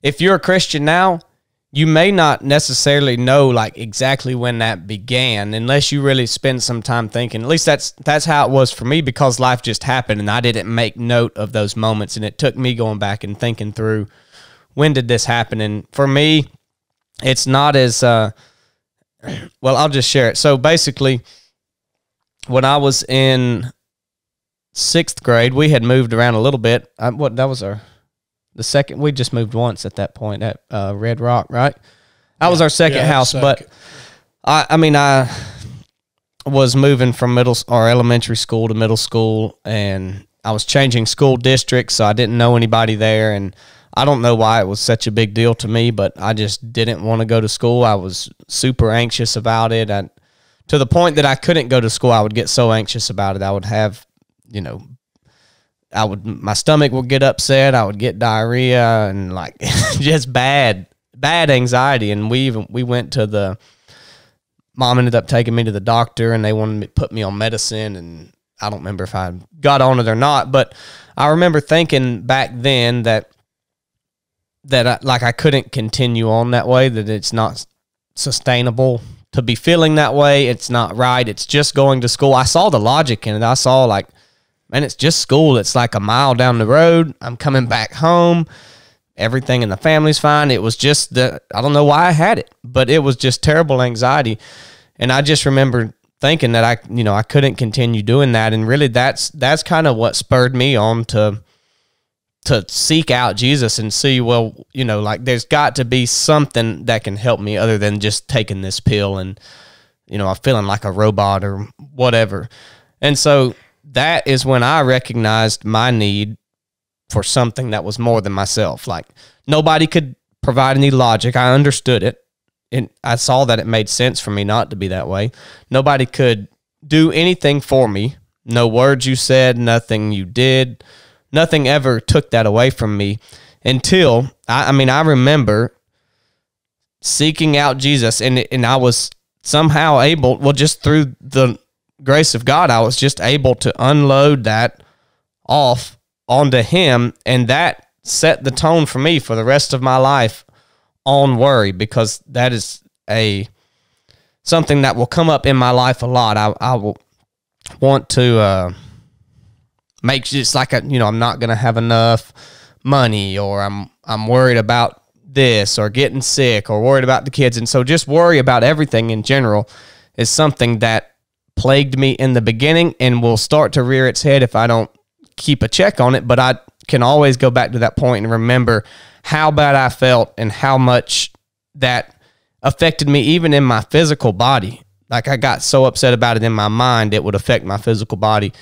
If you're a Christian now, you may not necessarily know like exactly when that began, unless you really spend some time thinking. At least that's how it was for me, because life just happened, and I didn't make note of those moments, and it took me going back and thinking through, when did this happen? And for me, it's not as well, I'll just share it. So basically, when I was in 6th grade, we had moved around a little bit. That was the second. We just moved once at that point at Red Rock, right? That was our second house, but I was moving from elementary school to middle school, and I was changing school districts, so I didn't know anybody there, and I don't know why it was such a big deal to me, but I just didn't want to go to school. I was super anxious about it, to the point that I couldn't go to school. I would get so anxious about it. I would have, my stomach would get upset. I would get diarrhea and like just bad anxiety. And we went to mom ended up taking me to the doctor, and they wanted to put me on medicine, and I don't remember if I got on it or not, but I remember thinking back then that I couldn't continue on that way, that it's not sustainable to be feeling that way. It's not right. It's just going to school. I saw the logic in it. I saw like, man, it's just school. It's like a mile down the road. I'm coming back home. Everything in the family's fine. It was just I don't know why I had it, but it was just terrible anxiety. And I just remember thinking that I couldn't continue doing that. And really that's kind of what spurred me on to seek out Jesus and see, well, like there's got to be something that can help me other than just taking this pill and, I'm feeling like a robot or whatever. And so that is when I recognized my need for something that was more than myself. Like nobody could provide any logic. I understood it. And I saw that it made sense for me not to be that way. Nobody could do anything for me. No words you said, nothing you did, nothing ever took that away from me until, I remember seeking out Jesus, and I was somehow able, just through the grace of God, I was just able to unload that off onto him, and that set the tone for me for the rest of my life on worry, because that is something that will come up in my life a lot. I will want to make it's like I'm not going to have enough money, or I'm worried about this, or getting sick, or worried about the kids. And so just worry about everything in general is something that plagued me in the beginning and will start to rear its head if I don't keep a check on it. But I can always go back to that point and remember how bad I felt and how much that affected me even in my physical body. Like I got so upset about it in my mind, it would affect my physical body.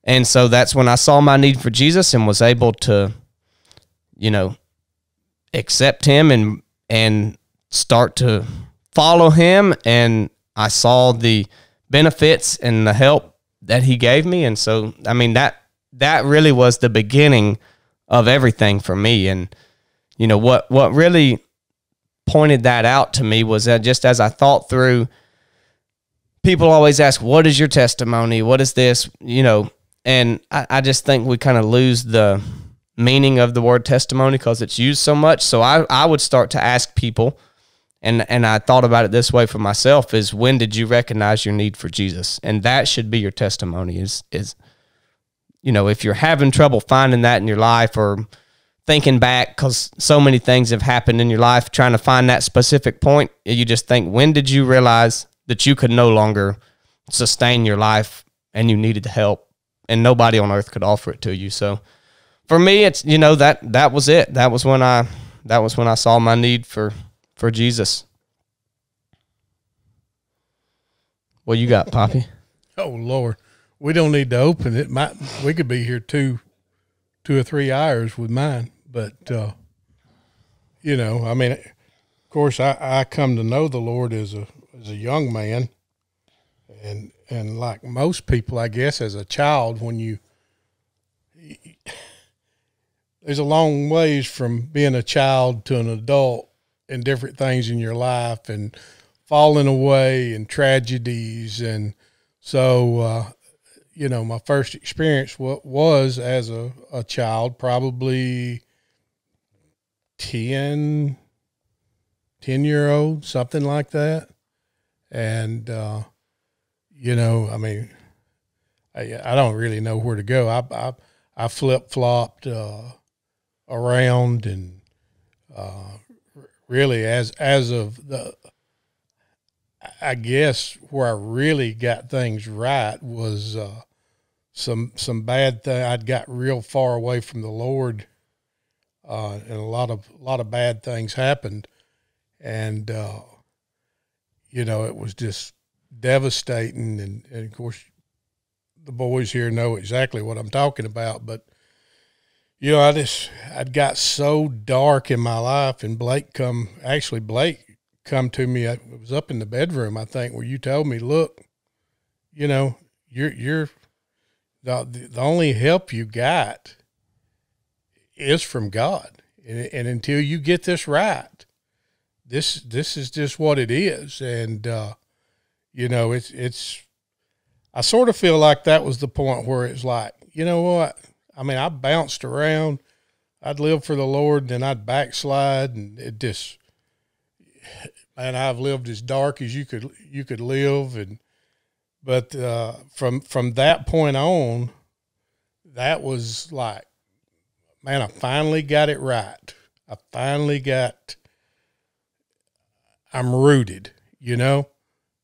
And so that's when I saw my need for Jesus and was able to, accept him and start to follow him. And I saw the benefits and the help that he gave me. And so, that really was the beginning of everything for me. And, what really pointed that out to me was that just as I thought through, people always ask, what is your testimony? What is this? And I just think we kind of lose the meaning of the word testimony because it's used so much. So I would start to ask people, and I thought about it this way for myself, is when did you recognize your need for Jesus? And that should be your testimony is if you're having trouble finding that in your life, or thinking back because so many things have happened in your life, trying to find that specific point, you just think, when did you realize that you could no longer sustain your life and you needed help and nobody on earth could offer it to you? So for me, it's, that was it. That was when I saw my need for Jesus. What you got, Poppy? Oh Lord, we don't need to open it. We could be here two or 3 hours with mine, but of course, I come to know the Lord as a young man, and like most people, I guess, as a child, there's a long ways from being a child to an adult and different things in your life and falling away and tragedies. And so, my first experience was as a child, probably 10-year-old, something like that. And, I don't really know where to go. I flip-flopped around, and really as of I guess where I really got things right was some bad thing. I'd got real far away from the Lord, and a lot of bad things happened, and it was just devastating. And of course, the boys here know exactly what I'm talking about. But I'd got so dark in my life, and Blake come to me. I was up in the bedroom, I think, where you told me, look, you're the only help you got is from God. And until you get this right, this is just what it is. And, it's, I sort of feel like that was the point where it's like, you know what? I mean, I bounced around. I'd live for the Lord, then I'd backslide, and it just, man, I've lived as dark as you could live. But from that point on, that was like, man, I finally got it right. I'm rooted,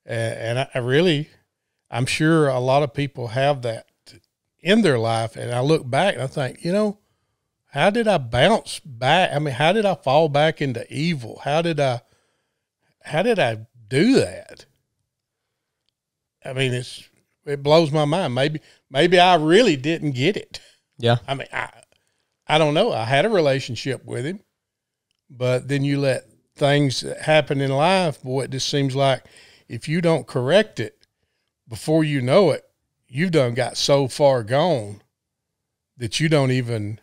and I'm sure a lot of people have that in their life. And I look back and I think, how did I bounce back? I mean, how did I fall back into evil? How did I do that? I mean, it blows my mind. Maybe I really didn't get it. Yeah. I mean, I don't know. I had a relationship with him, but then you let things happen in life. Boy, it just seems like if you don't correct it before you know it, you've done got so far gone that you don't even,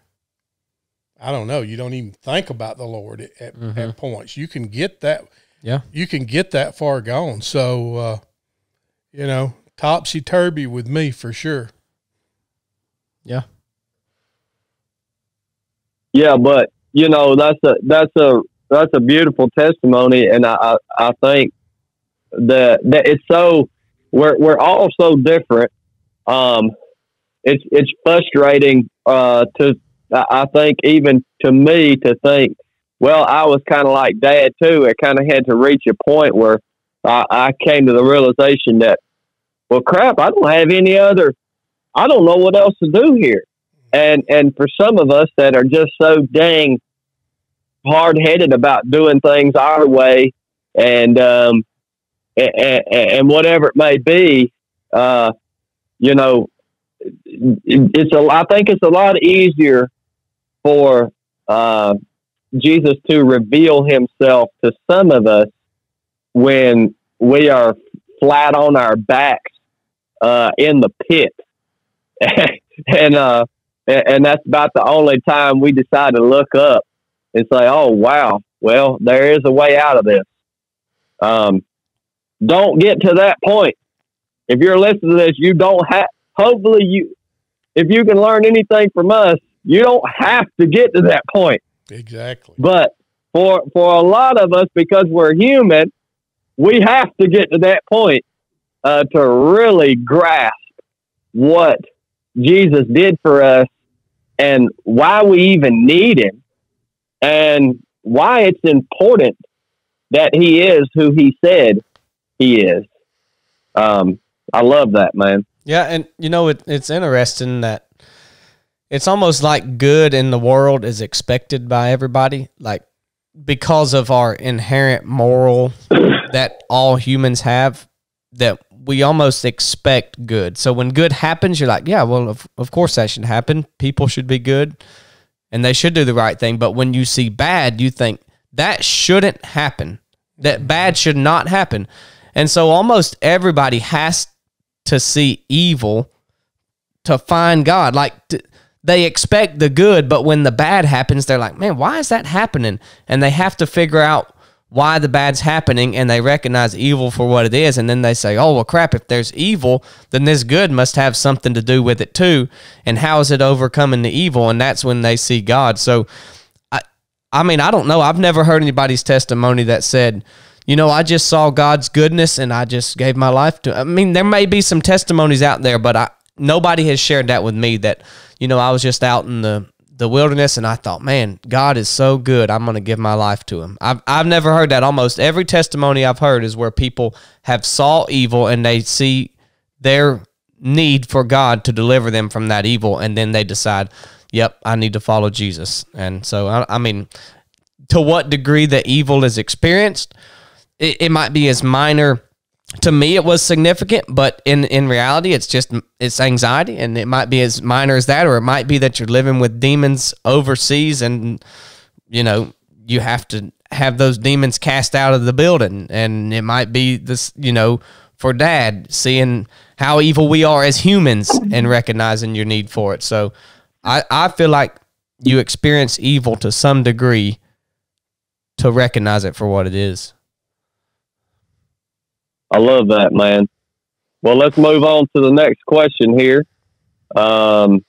I don't know, you don't even think about the Lord at points. You can get that. Yeah. You can get that far gone. So, topsy-turvy with me for sure. Yeah. Yeah, but that's a beautiful testimony, and I think that it's so we're all so different. It's frustrating I think even to me to think, well, I was kind of like Dad too. I kind of had to reach a point where I came to the realization that, well, crap, I don't know what else to do here. And for some of us that are just so dang hard-headed about doing things our way and whatever it may be, I think it's a lot easier for Jesus to reveal himself to some of us when we are flat on our backs in the pit. And that's about the only time we decide to look up and say, oh, wow, well, there is a way out of this. Don't get to that point. If you're listening to this, you don't have, hopefully if you can learn anything from us, you don't have to get to that point. Exactly. But for a lot of us, because we're human, we have to get to that point to really grasp what Jesus did for us and why we even need him and why it's important that he is who he said he is. I love that, man. Yeah, and it's interesting that it's almost like good in the world is expected by everybody, like because of our inherent moral that all humans have, that we almost expect good. So when good happens, you're like, yeah, well, of course that should happen. People should be good, and they should do the right thing. But when you see bad, you think that shouldn't happen. That bad should not happen. And so almost everybody has to see evil to find God. Like they expect the good, but when the bad happens, they're like, man, why is that happening? And they have to figure out why the bad's happening, and they recognize evil for what it is. And then they say, oh, well, crap, if there's evil, then this good must have something to do with it too. And how is it overcoming the evil? And that's when they see God. So, I mean, I don't know. I've never heard anybody's testimony that said, I just saw God's goodness and I just gave my life to. I mean, there may be some testimonies out there, but nobody has shared that with me that, I was just out in the the wilderness, and I thought, man, God is so good. I'm going to give my life to him. I've never heard that. Almost every testimony I've heard is where people have saw evil and they see their need for God to deliver them from that evil, and then they decide, yep, I need to follow Jesus. And so, I mean, to what degree the evil is experienced, it might be as minor. To me, it was significant, but in reality, it's anxiety, and it might be as minor as that, or it might be that you're living with demons overseas, and you have to have those demons cast out of the building, and it might be this, for Dad, seeing how evil we are as humans and recognizing your need for it. So, I feel like you experience evil to some degree to recognize it for what it is. I love that, man. Well, let's move on to the next question here. All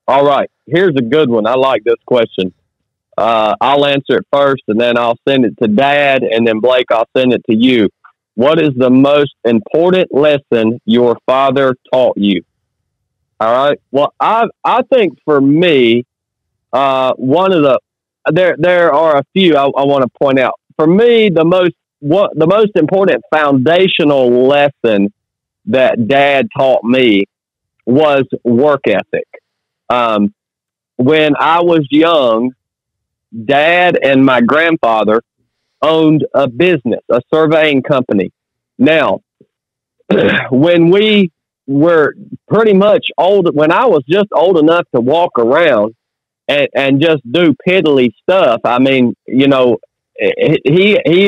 right, here's a good one. I like this question. I'll answer it first, and then I'll send it to Dad, and then Blake, I'll send it to you. What is the most important lesson your father taught you? All right. Well, I think for me, one of there are a few I want to point out. For me, the most important foundational lesson that Dad taught me was work ethic. When I was young, Dad and my grandfather owned a business, a surveying company. Now, when we were pretty much old, when I was just old enough to walk around and just do piddly stuff, I mean, he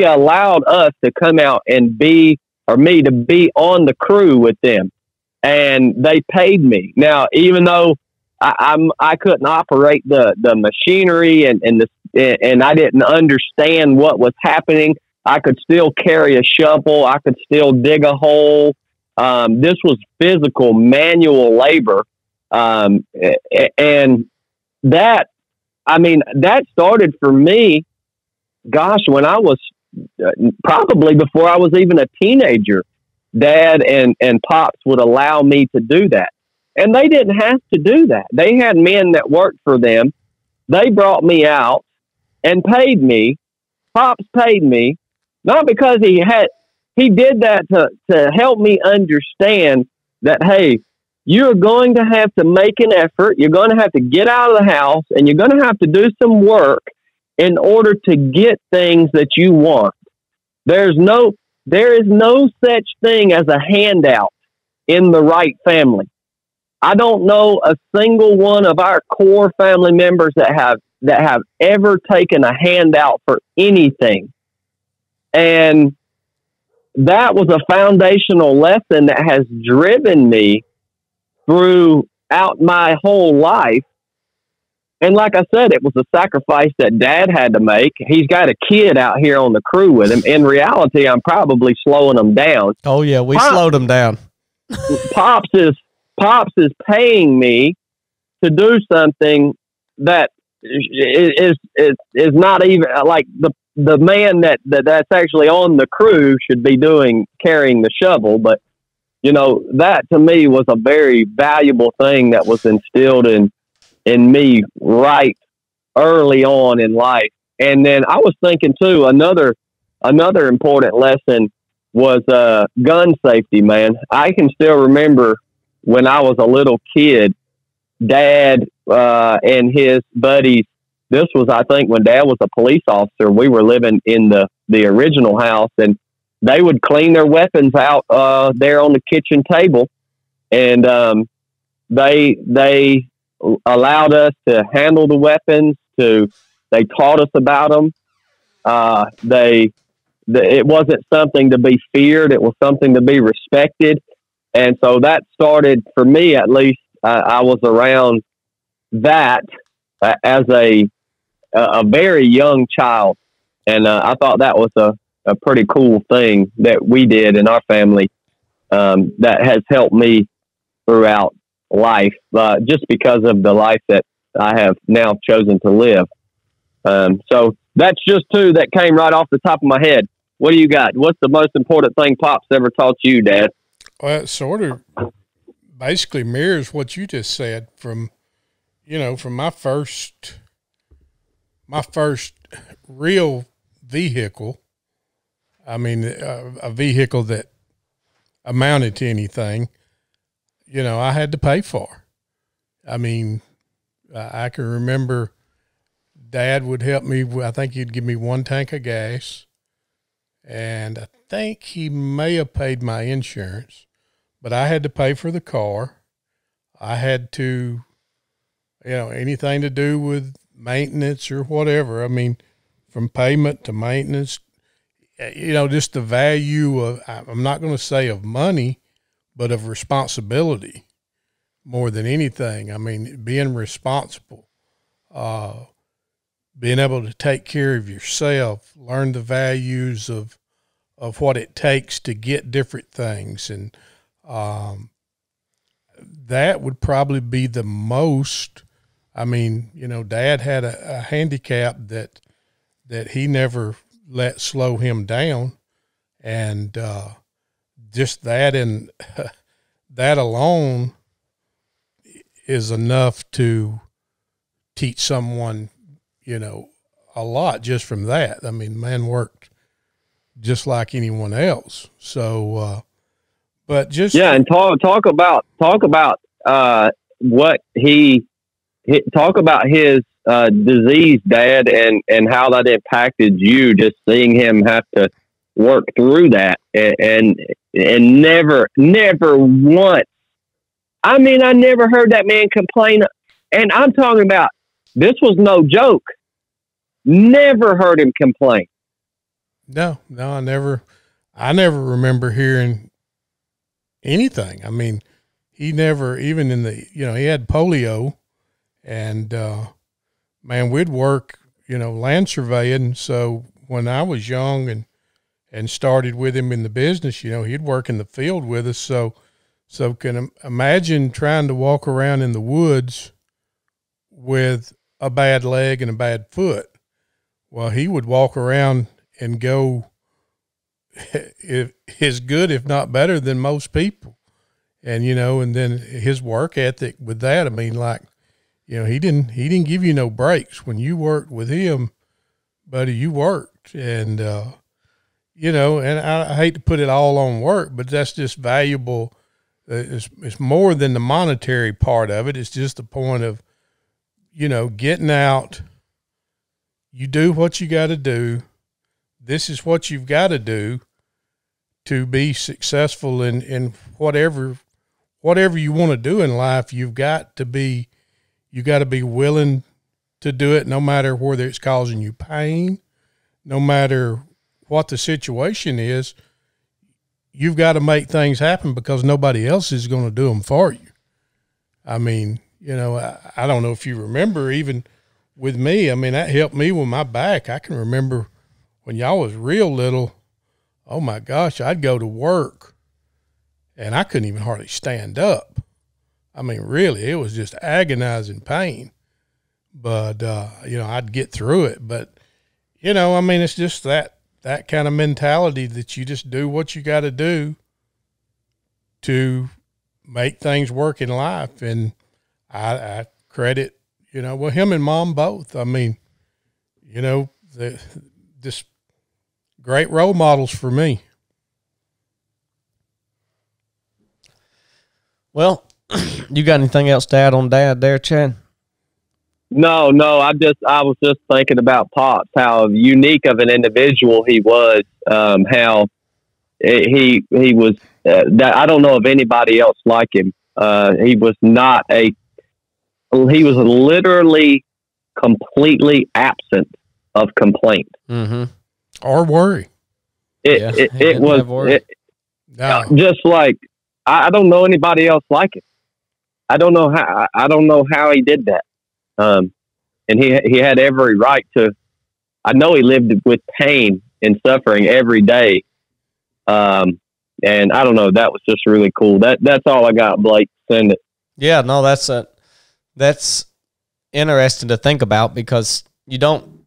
allowed us to come out and me to be on the crew with them, and they paid me. Now, even though I couldn't operate the machinery and I didn't understand what was happening, I could still carry a shovel. I could still dig a hole. This was physical, manual labor, and that started for me. Gosh, when I was probably before I was even a teenager, Dad and Pops would allow me to do that. And they didn't have to do that. They had men that worked for them. They brought me out and paid me. Pops paid me, not because he did that to help me understand that, hey, you're going to have to make an effort. You're going to have to get out of the house, and you're going to have to do some work in order to get things that you want. There is no such thing as a handout in the right family. I don't know a single one of our core family members that have ever taken a handout for anything. And that was a foundational lesson that has driven me throughout my whole life. And like I said, it was a sacrifice that Dad had to make. He's got a kid out here on the crew with him. In reality, I'm probably slowing him down. Oh yeah, we slowed him down. Pops is paying me to do something that is not even like the man that's actually on the crew should be carrying the shovel. But that to me was a very valuable thing that was instilled in me right early on in life. And then I was thinking too, another important lesson was gun safety, man. I can still remember when I was a little kid, Dad and his buddies, this was, I think, when Dad was a police officer, we were living in the original house, and they would clean their weapons out there on the kitchen table. And they allowed us to handle the weapons. They taught us about them. It wasn't something to be feared. It was something to be respected. And so that started, for me at least, I was around that as a very young child. And I thought that was a pretty cool thing that we did in our family that has helped me throughout life, just because of the life that I have now chosen to live. So that's just two that came right off the top of my head. What do you got? What's the most important thing Pop's ever taught you, Dad? Well, it sort of basically mirrors what you just said from, from my first real vehicle, I mean, a vehicle that amounted to anything, I had to pay for. I mean, I can remember Dad would help me. I think he'd give me 1 tank of gas, and I think he may have paid my insurance, but I had to pay for the car. I had to, anything to do with maintenance or whatever. I mean, from payment to maintenance, just the value of, I'm not going to say of money, but of responsibility more than anything. I mean, being responsible, being able to take care of yourself, learn the values of what it takes to get different things. And, that would probably be the most. I mean, Dad had a handicap that he never let slow him down. And, just that and that alone is enough to teach someone, a lot just from that. I mean, man worked just like anyone else. So, but just and talk about what talk about his disease, Dad, and how that impacted you. Just seeing him have to work through that, and never once. I mean, I never heard that man complain, and I'm talking about this was no joke. Never heard him complain. No, I never remember hearing anything. I mean, he never, even in the, he had polio, and, man, we'd work, land surveying. So when I was young and started with him in the business, he'd work in the field with us. So can imagine trying to walk around in the woods with a bad leg and a bad foot. Well, he would walk around and go as good, if not better than most people. And, and then his work ethic with that, I mean, like, he didn't give you no breaks when you worked with him, buddy, you worked. And, and I hate to put it all on work, but that's just valuable. It's more than the monetary part of it. It's just the point of, getting out. You do what you got to do. This is what you've got to do to be successful in whatever you want to do in life. You got to be willing to do it, no matter whether it's causing you pain, no matter what the situation is. You've got to make things happen because nobody else is going to do them for you. I mean, I don't know if you remember, even with me, I mean, that helped me with my back. I can remember when y'all was real little, oh my gosh, I'd go to work and I couldn't even hardly stand up. I mean, really, it was just agonizing pain. But, I'd get through it. But, I mean, it's just that kind of mentality that you just do what you got to do to make things work in life. And I credit, him and Mom both. I mean, just great role models for me. Well, you got anything else to add on Dad there, Chad? No, I was just thinking about Pops, how unique of an individual he was, how he was, that I don't know of anybody else like him. He was literally completely absent of complaint. Mm-hmm. Or worry. It was just like, I don't know anybody else like it. I don't know how he did that. And he had every right to. I know he lived with pain and suffering every day. And I don't know. That was just really cool. That's all I got, Blake. Send it. Yeah, no, that's interesting to think about, because you don't,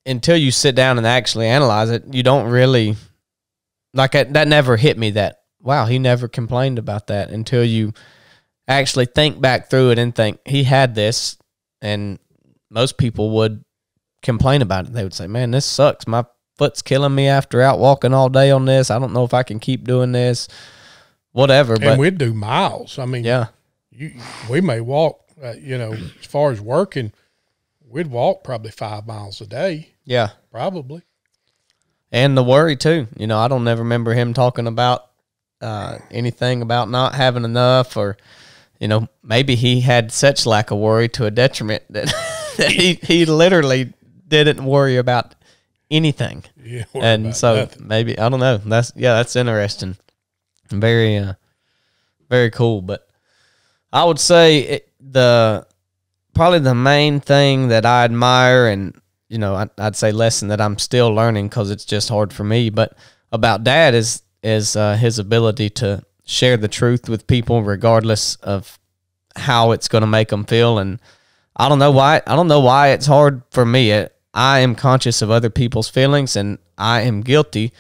until you sit down and actually analyze it, you don't really, that never hit me that, wow, he never complained about that, until you actually think back through it and think he had this and most people would complain about it. They would say, man, this sucks. My foot's killing me after out walking all day on this. I don't know if I can keep doing this, whatever. And but we'd do miles. I mean, yeah, we may walk, as far as working, we'd walk probably 5 miles a day. Yeah. Probably. And the worry too. I don't ever remember him talking about anything about not having enough, or, maybe he had such lack of worry to a detriment that, that he literally didn't worry about anything. Yeah, and so nothing. Maybe, I don't know. That's interesting. Very, very cool. But I would say probably the main thing that I admire, and I'd say lesson that I'm still learning because it's just hard for me, but about Dad is his ability to share the truth with people regardless of how it's going to make them feel. And I don't know why it's hard for me. I am conscious of other people's feelings, and I am guilty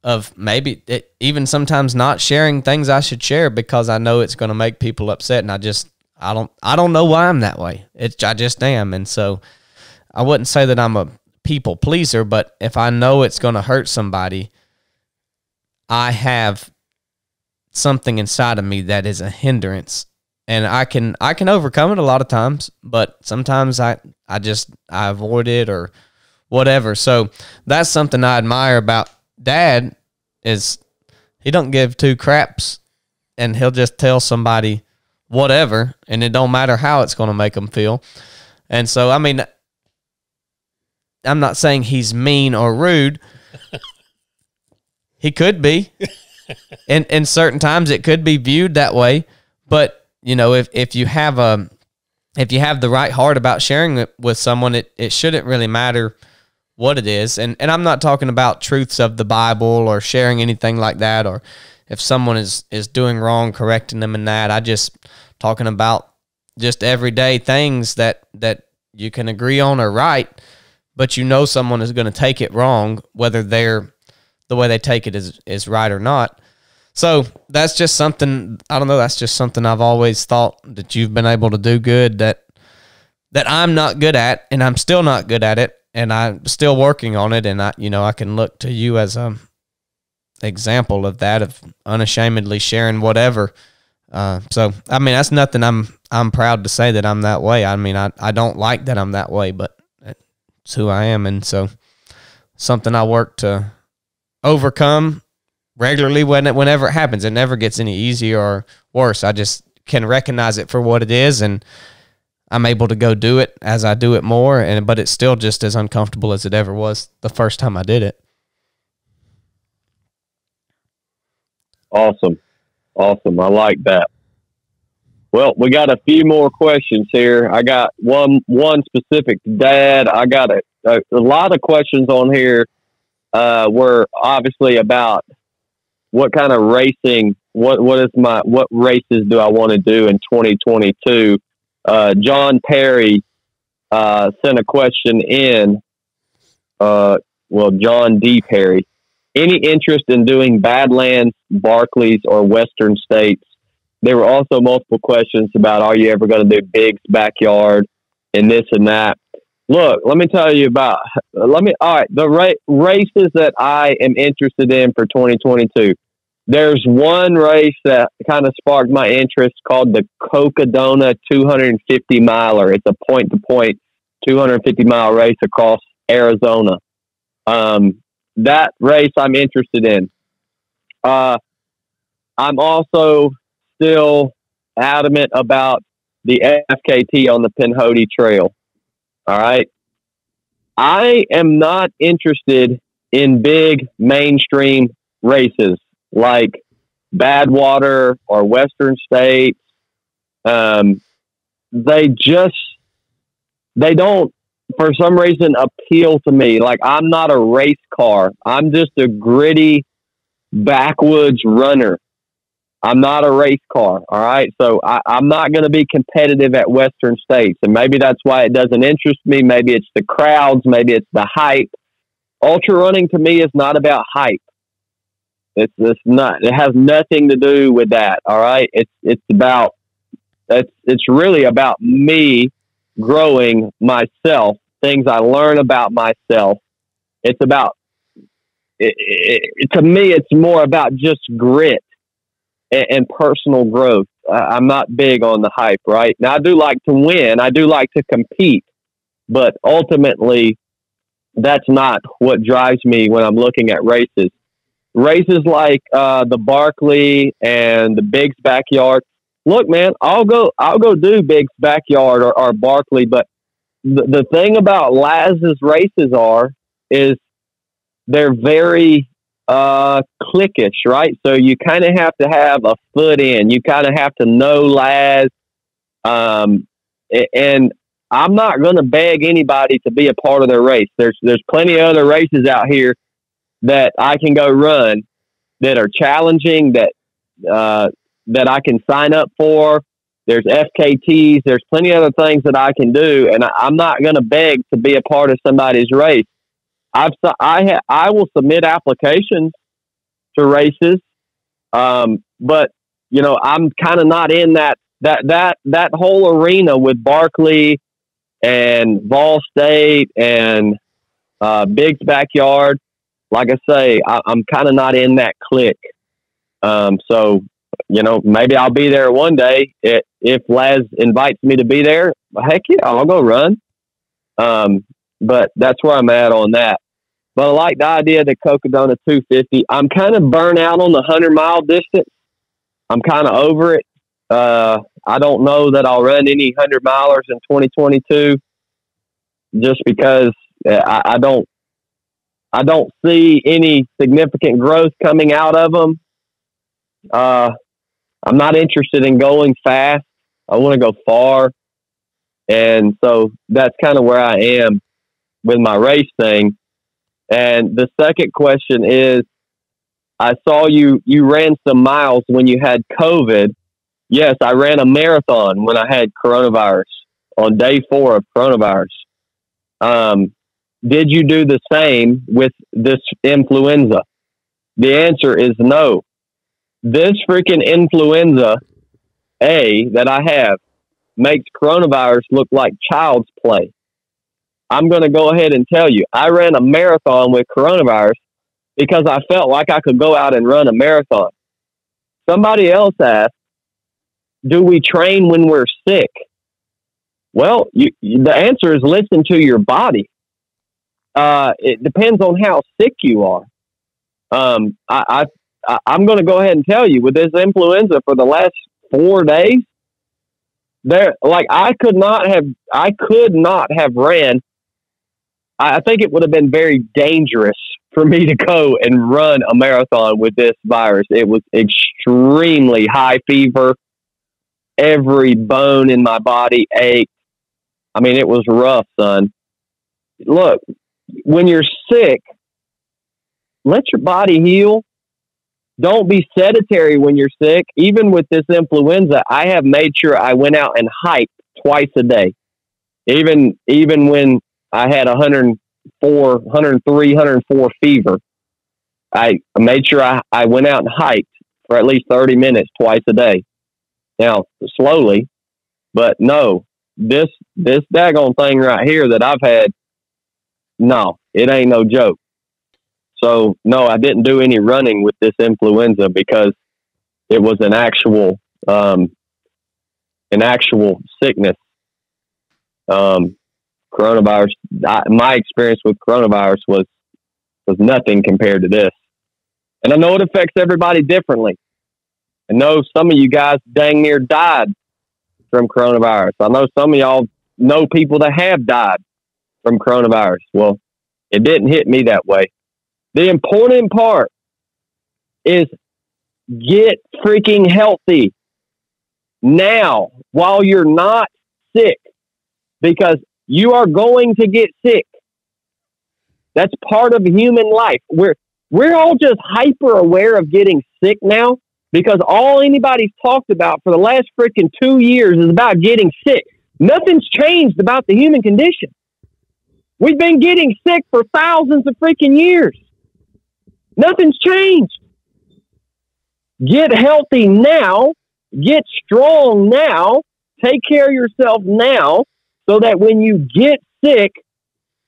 of maybe even sometimes not sharing things I should share because I know it's going to make people upset. And I don't know why I'm that way. I just am. And so I wouldn't say that I'm a people pleaser, but if I know it's going to hurt somebody, I have something inside of me that is a hindrance, and I can overcome it a lot of times, but sometimes I avoid it or whatever. So that's something I admire about Dad, is he don't give two craps, and he'll just tell somebody whatever, and it don't matter how it's going to make them feel. And so, I mean, I'm not saying he's mean or rude. He could be. In certain times it could be viewed that way. But, if you have the right heart about sharing it with someone, it shouldn't really matter what it is. And I'm not talking about truths of the Bible or sharing anything like that, or if someone is doing wrong, correcting them in that. I just talking about just everyday things that you can agree on are right, but someone is going to take it wrong, whether the way they take it is right or not. So that's just something, I don't know, that's just something I've always thought that you've been able to do good that I'm not good at, and I'm still not good at it, and I'm still working on it. And I can look to you as a example of that, of unashamedly sharing whatever. So, I mean, that's nothing I'm proud to say that I'm that way. I mean, I don't like that I'm that way, but it's who I am. And so something I work to overcome regularly whenever it happens. It never gets any easier or worse. I just can recognize it for what it is, and I'm able to go do it as I do it more. But it's still just as uncomfortable as it ever was the first time I did it. Awesome. I like that. Well, we got a few more questions here. I got one specific to Dad. I got a lot of questions on here. Were obviously about what kind of racing, what races do I want to do in 2022? John Perry sent a question in. John D. Perry. Any interest in doing Badlands, Barclays, or Western States? There were also multiple questions about, are you ever going to do Big's Backyard and this and that? Look, let me tell you about, all right, the races that I am interested in for 2022. There's one race that kind of sparked my interest called the Cocodona 250 miler. It's a point-to-point 250-mile race across Arizona. That race I'm interested in. I'm also still adamant about the FKT on the Pinhoti Trail. All right. I am not interested in big mainstream races like Badwater or Western States. They don't, for some reason, appeal to me. Like, I'm not a race car. I'm just a gritty backwoods runner. I'm not a race car. All right. So I'm not going to be competitive at Western States. And maybe that's why it doesn't interest me. Maybe it's the crowds. Maybe it's the hype. Ultra running to me is not about hype. It's not, it has nothing to do with that. All right. It's really about me growing myself, things I learn about myself. It's about, to me, it's more about just grit and personal growth. I'm not big on the hype, right? Now, I do like to win. I do like to compete. But ultimately, that's not what drives me when I'm looking at races. Races like the Barkley and the Biggs Backyard. Look, man, I'll go do Biggs Backyard or Barkley. But the thing about Laz's races is they're very cliquish, right? So you kind of have to have a foot in. You kind of have to know Laz. And I'm not going to beg anybody to be a part of their race. There's plenty of other races out here that I can go run that are challenging, that I can sign up for. There's FKTs. There's plenty of other things that I can do, and I'm not going to beg to be a part of somebody's race. I will submit applications to races, but I'm kind of not in that whole arena with Barkley and Vol State and Biggs Backyard. Like I say, I'm kind of not in that clique. So, maybe I'll be there one day. If Laz invites me to be there, heck yeah, I'll go run. But that's where I'm at on that. But I like the idea of the Cocodona 250. I'm kind of burnt out on the 100-mile distance. I'm kind of over it. I don't know that I'll run any 100-milers in 2022 just because I don't see any significant growth coming out of them. I'm not interested in going fast. I want to go far. And so that's kind of where I am with my race thing. And the second question is, I saw you ran some miles when you had COVID. Yes, I ran a marathon when I had coronavirus on day 4 of coronavirus. Did you do the same with this influenza? The answer is no. This freaking influenza A that I have makes coronavirus look like child's play. I'm going to go ahead and tell you, I ran a marathon with coronavirus because I felt like I could go out and run a marathon. Somebody else asked, do we train when we're sick? Well, the answer is listen to your body. It depends on how sick you are. I'm going to go ahead and tell you, with this influenza for the last 4 days, I could not have ran. I think it would have been very dangerous for me to go and run a marathon with this virus. It was extremely high fever. Every bone in my body ached. I mean, it was rough, son. Look, when you're sick, let your body heal. Don't be sedentary when you're sick. Even with this influenza, I have made sure I went out and hiked twice a day. Even when I had 104, 103, 104 fever, I made sure I went out and hiked for at least 30 minutes twice a day. Now, slowly, but no, this daggone thing right here that I've had, no, it ain't no joke. So, no, I didn't do any running with this influenza because it was an actual sickness. Coronavirus, my experience with coronavirus was nothing compared to this. And I know it affects everybody differently. I know some of you guys dang near died from coronavirus. I know some of y'all know people that have died from coronavirus. Well, it didn't hit me that way. The important part is get freaking healthy now while you're not sick, because you are going to get sick. That's part of human life. We're all just hyper aware of getting sick now because all anybody's talked about for the last freaking 2 years is about getting sick. Nothing's changed about the human condition. We've been getting sick for thousands of freaking years. Nothing's changed. Get healthy now. Get strong now. Take care of yourself now so that when you get sick,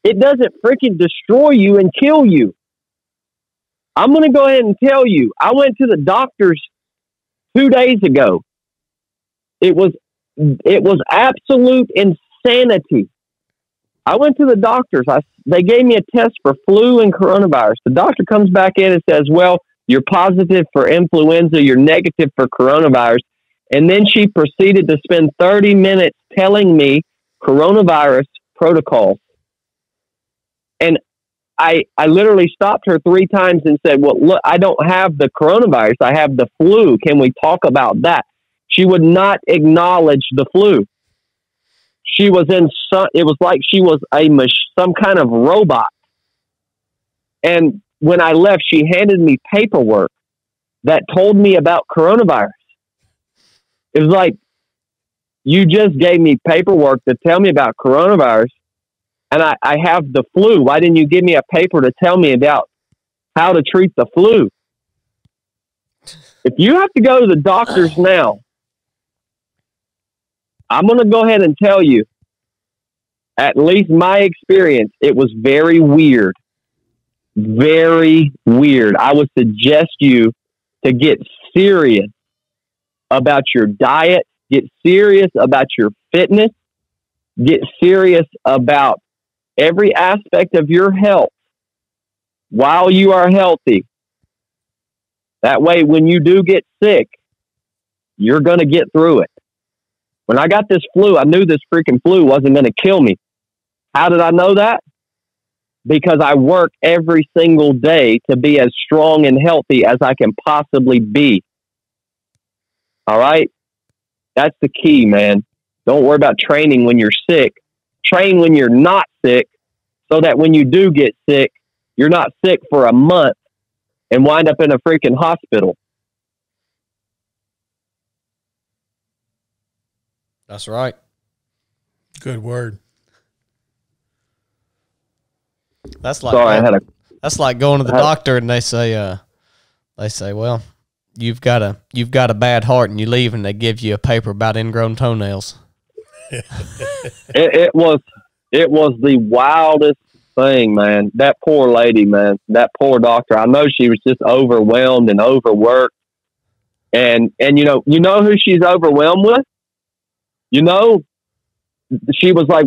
it doesn't freaking destroy you and kill you. I'm going to go ahead and tell you, I went to the doctor's 2 days ago. It was absolute insanity. I went to the doctors. They gave me a test for flu and coronavirus. The doctor comes back in and says, well, you're positive for influenza, you're negative for coronavirus. And then she proceeded to spend 30 minutes telling me coronavirus protocols. And I literally stopped her 3 times and said, well, look, I don't have the coronavirus. I have the flu. Can we talk about that? She would not acknowledge the flu. She was it was like she was some kind of robot. And when I left, she handed me paperwork that told me about coronavirus. It was like, you just gave me paperwork to tell me about coronavirus, and I have the flu. Why didn't you give me a paper to tell me about how to treat the flu? If you have to go to the doctors now, I'm going to go ahead and tell you, at least my experience, it was very weird. Very weird. I would suggest you to get serious about your diet, get serious about your fitness, get serious about every aspect of your health while you are healthy. That way, when you do get sick, you're going to get through it. When I got this flu, I knew this freaking flu wasn't going to kill me. How did I know that? Because I work every single day to be as strong and healthy as I can possibly be. All right? That's the key, man. Don't worry about training when you're sick. Train when you're not sick, so that when you do get sick, you're not sick for a month and wind up in a freaking hospital. That's right. Good word. That's like Sorry, that's like going to the doctor and they say, well, you've got a bad heart, and you leave and they give you a paper about ingrown toenails. It was the wildest thing, man. That poor lady, man. That poor doctor. I know she was just overwhelmed and overworked. And you know who she's overwhelmed with? You know, she was like,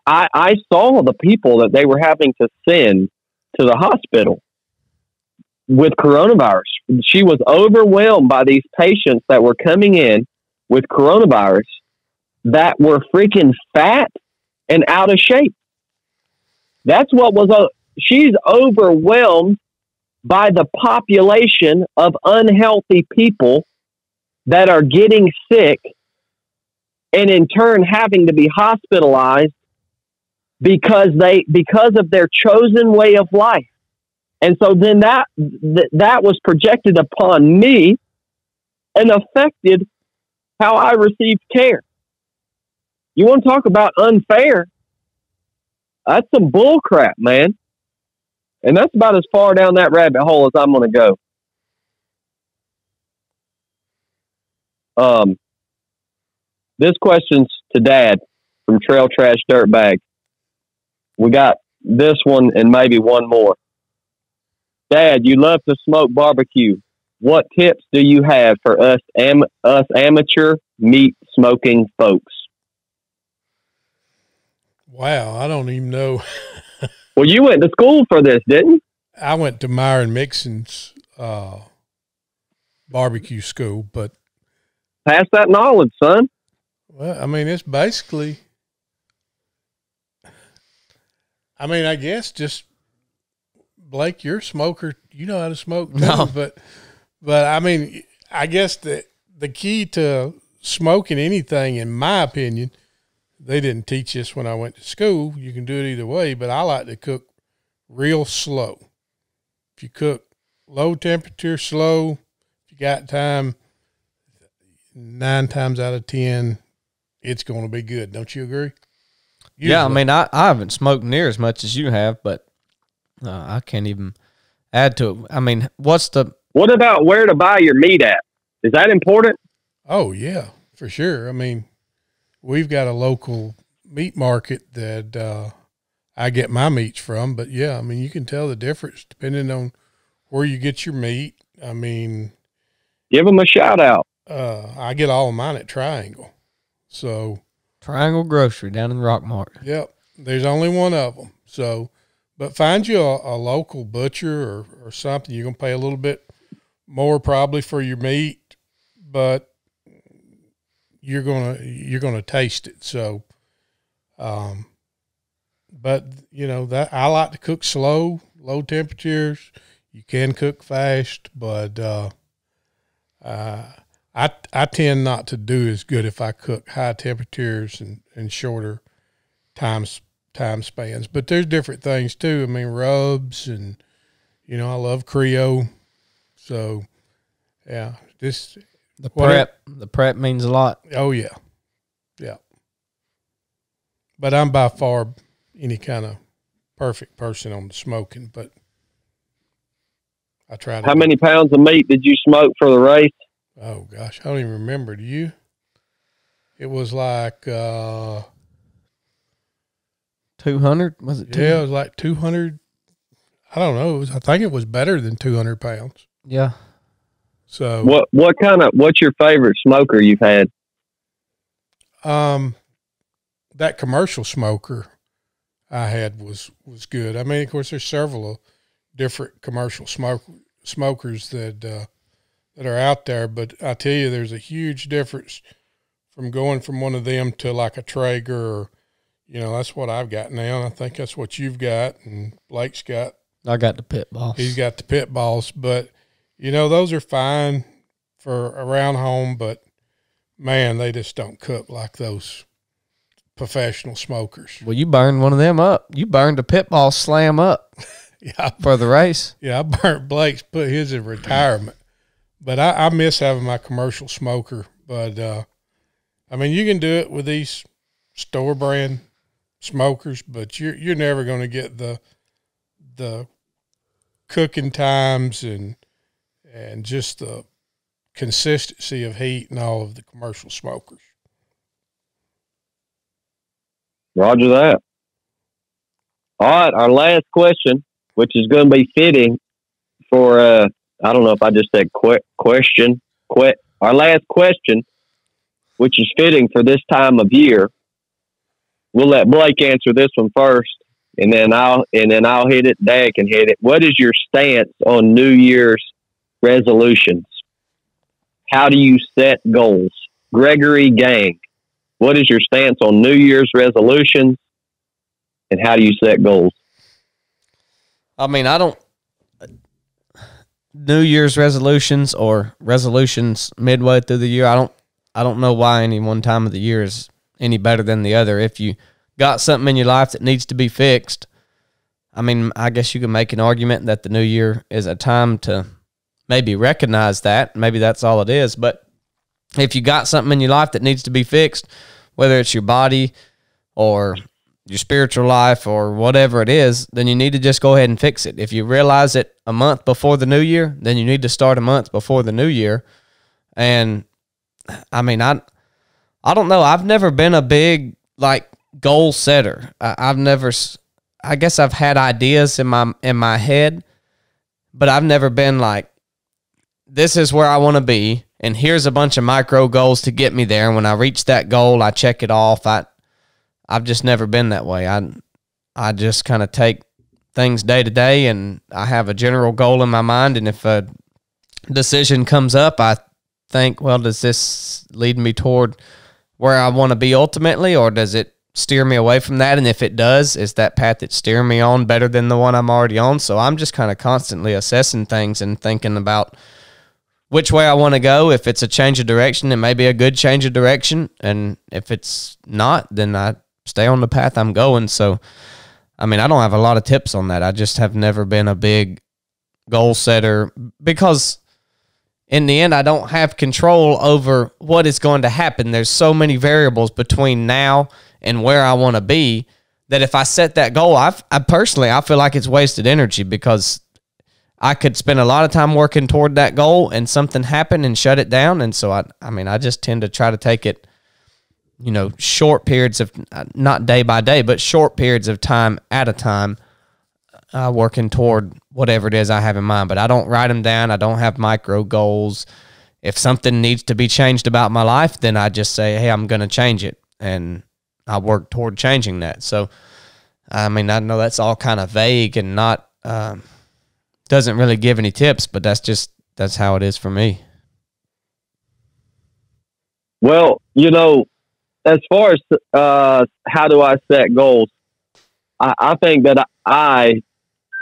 I saw the people that they were having to send to the hospital with coronavirus. She was overwhelmed by these patients that were coming in with coronavirus that were freaking fat and out of shape. That's what was, she's overwhelmed by the population of unhealthy people that are getting sick and in turn having to be hospitalized because of their chosen way of life. And so then that was projected upon me and affected how I received care. You want to talk about unfair? That's some bull crap, man. And that's about as far down that rabbit hole as I'm going to go. This question's to Dad from Trail Trash Dirtbag. We got this one and maybe one more. Dad, you love to smoke barbecue. What tips do you have for us amateur meat smoking folks? Wow, I don't even know. Well, you went to school for this, didn't you? I went to Myron Mixon's barbecue school, but pass that knowledge, son. Well, I mean, it's basically, I guess just, Blake, you're a smoker. You know how to smoke too. No. But I mean, I guess the key to smoking anything, in my opinion, they didn't teach this when I went to school. You can do it either way, but I like to cook real slow. If you cook low temperature, slow, if you got time, 9 times out of 10, it's going to be good. Don't you agree? Usually. Yeah, I mean, I haven't smoked near as much as you have, but I can't even add to it. I mean, what about where to buy your meat at? Is that important? Oh, yeah, for sure. I mean, we've got a local meat market that I get my meats from. But yeah, I mean, you can tell the difference depending on where you get your meat. I mean, give them a shout out. I get all of mine at Triangle. So Triangle Grocery down in Rockmart. Yep. There's only one of them. So, but find you a local butcher or something. You're going to pay a little bit more probably for your meat, but you're going to taste it. So, but you know that I like to cook slow, low temperatures. You can cook fast, but, I tend not to do as good if I cook high temperatures and shorter time spans. But there's different things too. I mean, rubs and, you know, I love Creole. So, yeah, the prep means a lot. Oh, yeah. Yeah. But I'm by far any kind of perfect person on the smoking, but I try to. How many pounds of meat did you smoke for the race? Oh gosh, I don't even remember. Do you? It was like 200. Was it? 200? Yeah, it was like 200. I don't know. I think it was better than 200 pounds. Yeah. So what's your favorite smoker you've had? That commercial smoker I had was good. I mean, of course, there's several different commercial smokers that are out there, but I tell you, there's a huge difference from going from one of them to like a Traeger, or, you know, that's what I've got now. And I think that's what you've got, and Blake's got. I got the pit balls. He's got the pit balls, but you know, those are fine for around home, but man, they just don't cook like those professional smokers. Well, you burned one of them up. You burned a pit ball slam up. Yeah, for the race. Yeah, I burnt Blake's, put his in retirement. But I miss having my commercial smoker. But, I mean, you can do it with these store brand smokers, but you're never going to get the cooking times and just the consistency of heat and all of the commercial smokers. Roger that. All right, our last question, which is going to be fitting for I don't know if I just said question. Our last question, which is fitting for this time of year. We'll let Blake answer this one first, and then I'll hit it. Dad can hit it. What is your stance on New Year's resolutions? How do you set goals? Gregory Gang, what is your stance on New Year's resolutions, and how do you set goals? I mean, I don't. New Year's resolutions or resolutions midway through the year, I don't know why any one time of the year is any better than the other. If you got something in your life that needs to be fixed, I mean, I guess you can make an argument that the new year is a time to maybe recognize that. Maybe that's all it is. But if you got something in your life that needs to be fixed, whether it's your body or your spiritual life or whatever it is, then you need to just go ahead and fix it. If you realize it a month before the new year, then you need to start a month before the new year. And I mean, I don't know. I've never been a big goal setter. I guess I've had ideas in my head, but I've never been like, this is where I want to be, and here's a bunch of micro goals to get me there. And when I reach that goal, I check it off. I've just never been that way. I just kind of take things day to day, and I have a general goal in my mind. And if a decision comes up, I think, well, does this lead me toward where I want to be ultimately, or does it steer me away from that? And if it does, is that path that's steering me on better than the one I'm already on? So I'm just kind of constantly assessing things and thinking about which way I want to go. If it's a change of direction, it may be a good change of direction. And if it's not, then I stay on the path I'm going. So, I mean, I don't have a lot of tips on that. I just have never been a big goal setter because in the end, I don't have control over what is going to happen. There's so many variables between now and where I want to be that if I set that goal, I personally feel like it's wasted energy because I could spend a lot of time working toward that goal and something happen and shut it down. And so I just tend to try to take it short periods of, not day by day, but short periods of time at a time, working toward whatever it is I have in mind. But I don't write them down. I don't have micro goals. If something needs to be changed about my life, then I just say, hey, I'm going to change it. And I work toward changing that. So, I mean, I know that's all kind of vague and not, doesn't really give any tips, but that's how it is for me. Well, as far as how do I set goals, I think that I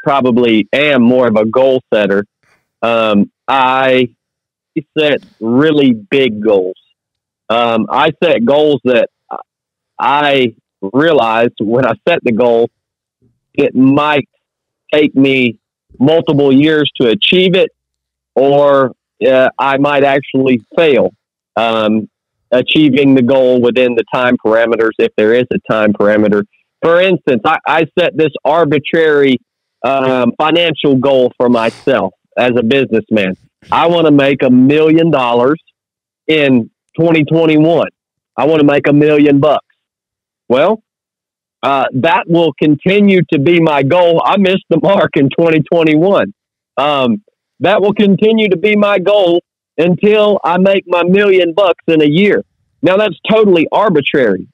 probably am more of a goal setter. I set really big goals. I set goals that I realized when I set the goal, it might take me multiple years to achieve it, or I might actually fail achieving the goal within the time parameters, if there is a time parameter. For instance, I set this arbitrary financial goal for myself as a businessman. I want to make $1 million in 2021. I want to make $1 million. Well, that will continue to be my goal. I missed the mark in 2021. That will continue to be my goal until I make my $1 million in a year. Now that's totally arbitrary.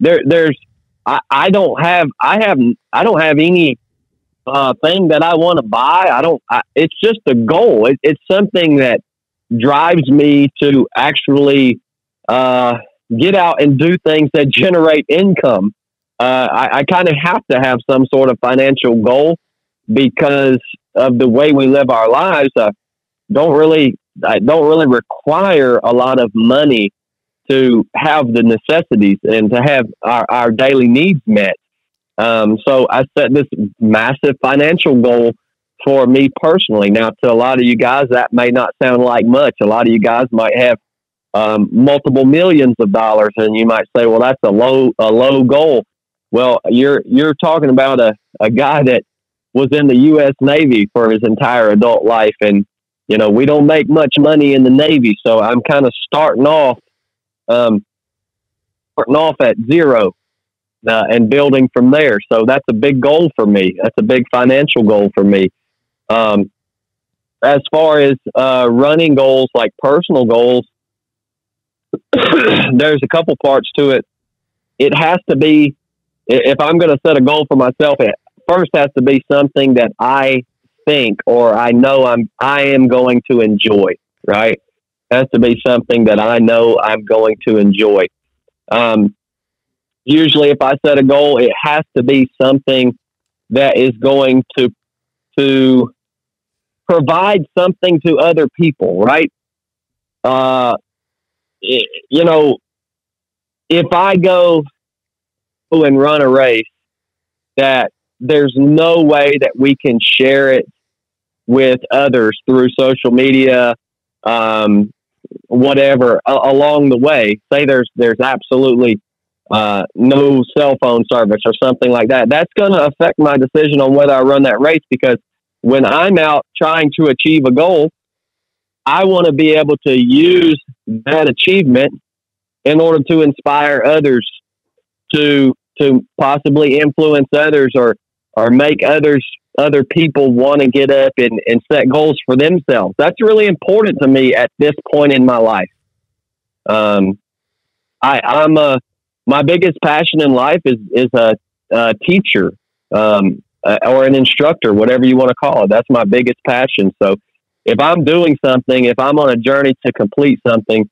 I don't have any thing that I want to buy. It's just a goal. It's something that drives me to actually get out and do things that generate income. I kind of have to have some sort of financial goal because of the way we live our lives. I don't really require a lot of money to have the necessities and to have our daily needs met. So I set this massive financial goal for me personally. Now, to a lot of you guys, that may not sound like much. A lot of you guys might have multiple millions of dollars, and you might say, well, that's a low goal. Well, you're talking about a guy that was in the U.S. Navy for his entire adult life. And, we don't make much money in the Navy. So I'm kind of starting off at zero and building from there. So that's a big goal for me. That's a big financial goal for me. As far as running goals, like personal goals, there's a couple parts to it. It has to be, if I'm going to set a goal for myself, it first has to be something that I think or I know I am going to enjoy, right? It has to be something that I know I'm going to enjoy. Usually if I set a goal, it has to be something that is going to provide something to other people, right? If I go and run a race that there's no way that we can share it with others through social media, whatever, along the way, say there's absolutely no cell phone service or something like that, that's going to affect my decision on whether I run that race, because when I'm out trying to achieve a goal, I want to be able to use that achievement in order to inspire others, to possibly influence others or make other people want to get up and set goals for themselves. That's really important to me at this point in my life. My biggest passion in life is a teacher, or an instructor, whatever you want to call it. That's my biggest passion. So if I'm doing something, if I'm on a journey to complete something,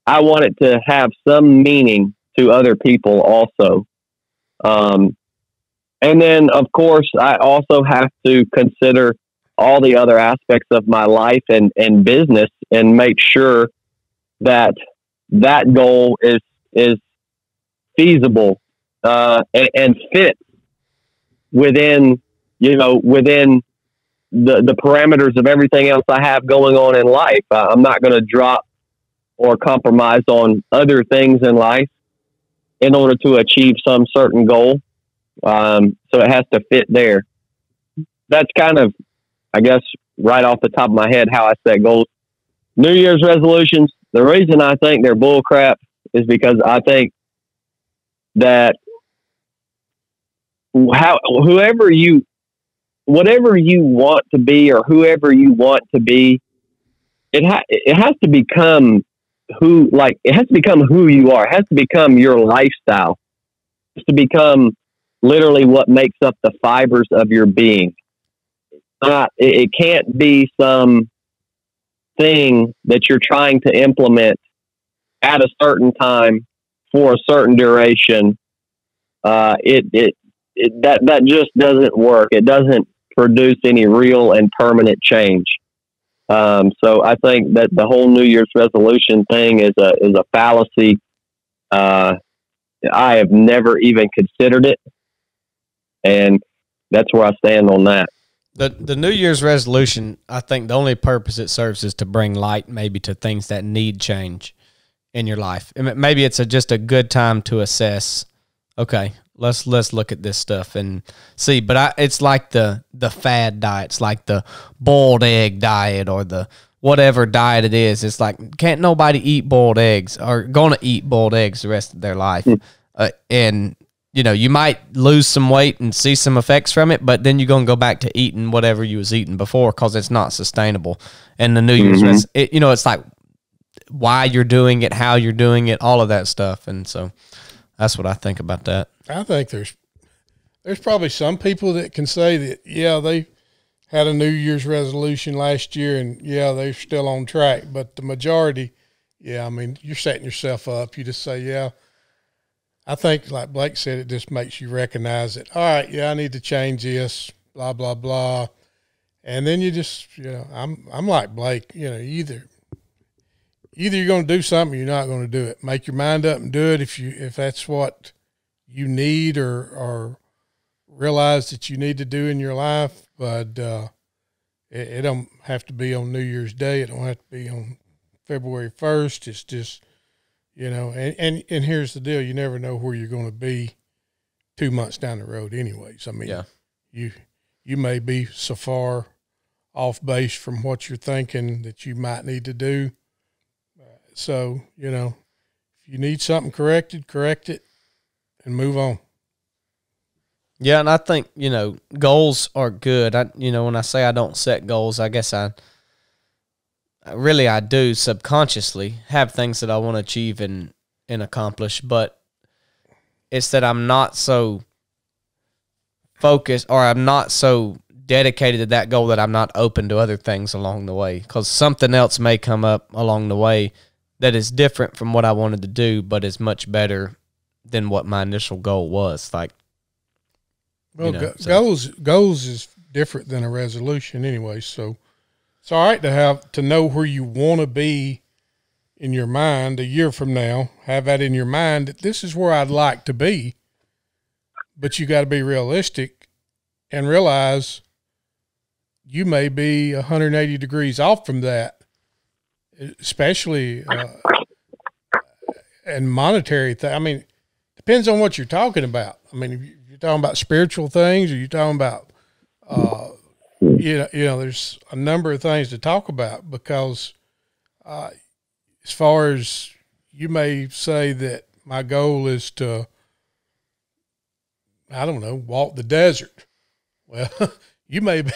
I want it to have some meaning to other people also. And then, of course, I also have to consider all the other aspects of my life and business and make sure that goal is feasible and fit within the parameters of everything else I have going on in life. I'm not going to drop or compromise on other things in life in order to achieve some certain goal. So it has to fit there. That's kind of, I guess, right off the top of my head, how I set goals. New Year's resolutions, the reason I think they're bull crap is because I think that whatever you want to be, or whoever you want to be, it has to become who you are. It has to become your lifestyle. It has to become literally what makes up the fibers of your being. It can't be some thing that you're trying to implement at a certain time for a certain duration. That just doesn't work. It doesn't produce any real and permanent change. So I think that the whole New Year's resolution thing is a fallacy. I have never even considered it, and that's where I stand on that. The New Year's resolution, I think the only purpose it serves is to bring light maybe to things that need change in your life. Maybe it's just a good time to assess, okay, let's look at this stuff and see. But it's like the fad diet. It's like the boiled egg diet, or the whatever diet it is. It's like, can't nobody eat boiled eggs, or going to eat boiled eggs the rest of their life. And, you might lose some weight and see some effects from it, but then you're going to go back to eating whatever you was eating before, because it's not sustainable. And the New Year's, it's like why you're doing it, how you're doing it, all of that stuff. And so that's what I think about that. I think there's probably some people that can say that, yeah, they had a New Year's resolution last year and, yeah, they're still on track. But the majority, yeah, I mean, you're setting yourself up. You just say, yeah. I think, like Blake said, it just makes you recognize it. All right, yeah, I need to change this, blah, blah, blah. And then you just, I'm like Blake, either you're going to do something or you're not going to do it. Make your mind up and do it if that's what you need or realize that you need to do in your life. But it don't have to be on New Year's Day. It don't have to be on February 1st. It's just, and here's the deal. You never know where you're going to be 2 months down the road anyways. I mean, yeah. You may be so far off base from what you're thinking that you might need to do. So, if you need something corrected, correct it and move on. Yeah, and I think, goals are good. When I say I don't set goals, I guess I do subconsciously have things that I want to achieve and accomplish, but it's that I'm not so focused, or I'm not so dedicated to that goal that I'm not open to other things along the way, because something else may come up along the way that is different from what I wanted to do, but is much better than what my initial goal was. Like, goals is different than a resolution anyway. So it's all right to know where you want to be in your mind a year from now. Have that in your mind that this is where I'd like to be, but you got to be realistic and realize you may be 180 degrees off from that, especially and monetary thing. I mean, depends on what you're talking about. I mean, if you're talking about spiritual things, or you're talking about, there's a number of things to talk about, because as far as you may say that my goal is to, I don't know, walk the desert. Well, you may be,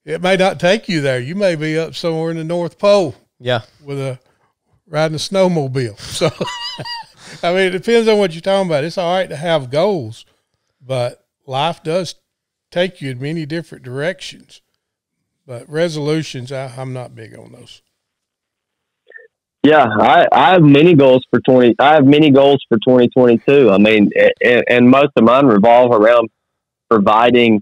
it may not take you there. You may be up somewhere in the North Pole. Yeah. Riding a snowmobile. So, I mean, it depends on what you're talking about. It's all right to have goals, but life does take you in many different directions. But resolutions, I'm not big on those. Yeah, I have many goals for 2022. I mean, and most of mine revolve around providing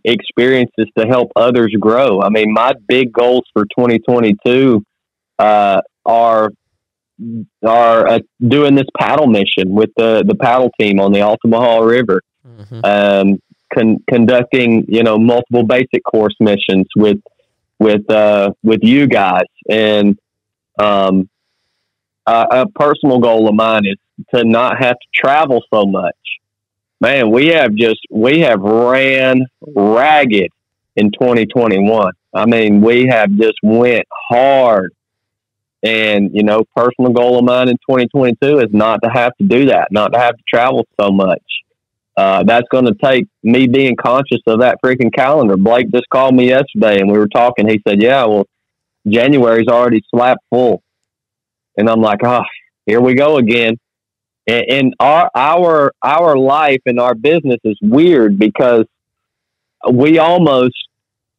experiences to help others grow. I mean, my big goals for 2022 are doing this paddle mission with the paddle team on the Altamaha River, conducting multiple basic course missions with you guys, and a personal goal of mine is to not have to travel so much. Man, we have ran ragged in 2021. I mean, we have just went hard. And, you know, personal goal of mine in 2022 is not to have to do that, not to have to travel so much. That's going to take me being conscious of that freaking calendar. Blake just called me yesterday and we were talking. He said, yeah, well, January's already slapped full. And I'm like, oh, here we go again. And our life and our business is weird because we almost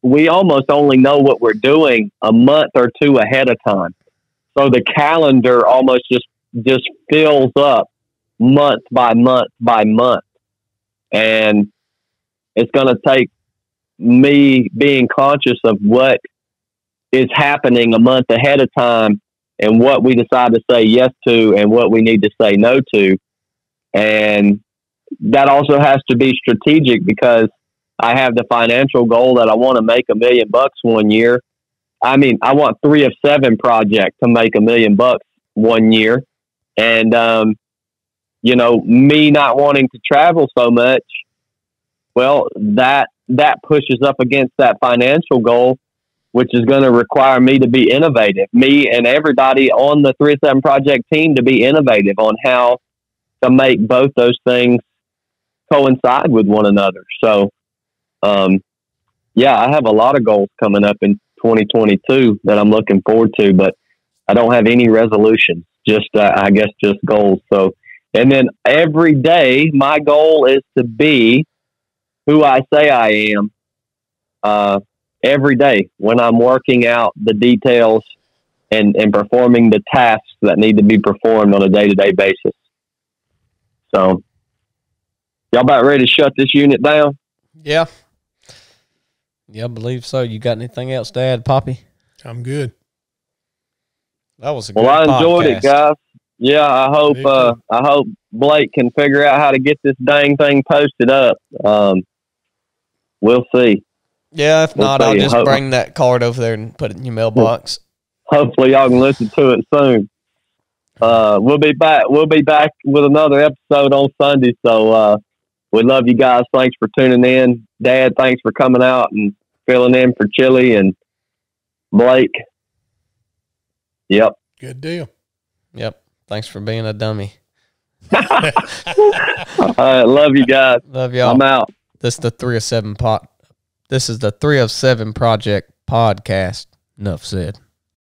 only know what we're doing a month or two ahead of time. So the calendar almost just fills up month by month by month. And it's going to take me being conscious of what is happening a month ahead of time and what we decide to say yes to and what we need to say no to. And that also has to be strategic because I have the financial goal that I want to make $1 million 1 year. I mean, I want 3 of 7 projects to make $1 million 1 year. And, you know, me not wanting to travel so much, well, that pushes up against that financial goal, which is going to require me to be innovative. Me and everybody on the 3 of 7 project team to be innovative on how to make both those things coincide with one another. So, yeah, I have a lot of goals coming up in 2022 that I'm looking forward to, but I don't have any resolutions, just, I guess, just goals. So, and then every day, my goal is to be who I say I am, every day when I'm working out the details and performing the tasks that need to be performed on a day-to-day basis. So, y'all about ready to shut this unit down? Yeah. Yeah, I believe so. You got anything else to add, Poppy? I'm good. That was a good Well, I enjoyed podcast. it, guys. Yeah, I hope Blake can figure out how to get this dang thing posted up. We'll see. Yeah, if not, I'll just bring that card over there and put it in your mailbox. Hopefully y'all can listen to it soon. We'll be back with another episode on Sunday. So we love you guys. Thanks for tuning in. Dad, thanks for coming out and filling in for Chili and Blake. Yep. Good deal. Yep. Thanks for being a dummy. All right, love you guys. Love y'all. I'm out. This is the 3 of 7 Project podcast. Nuff said.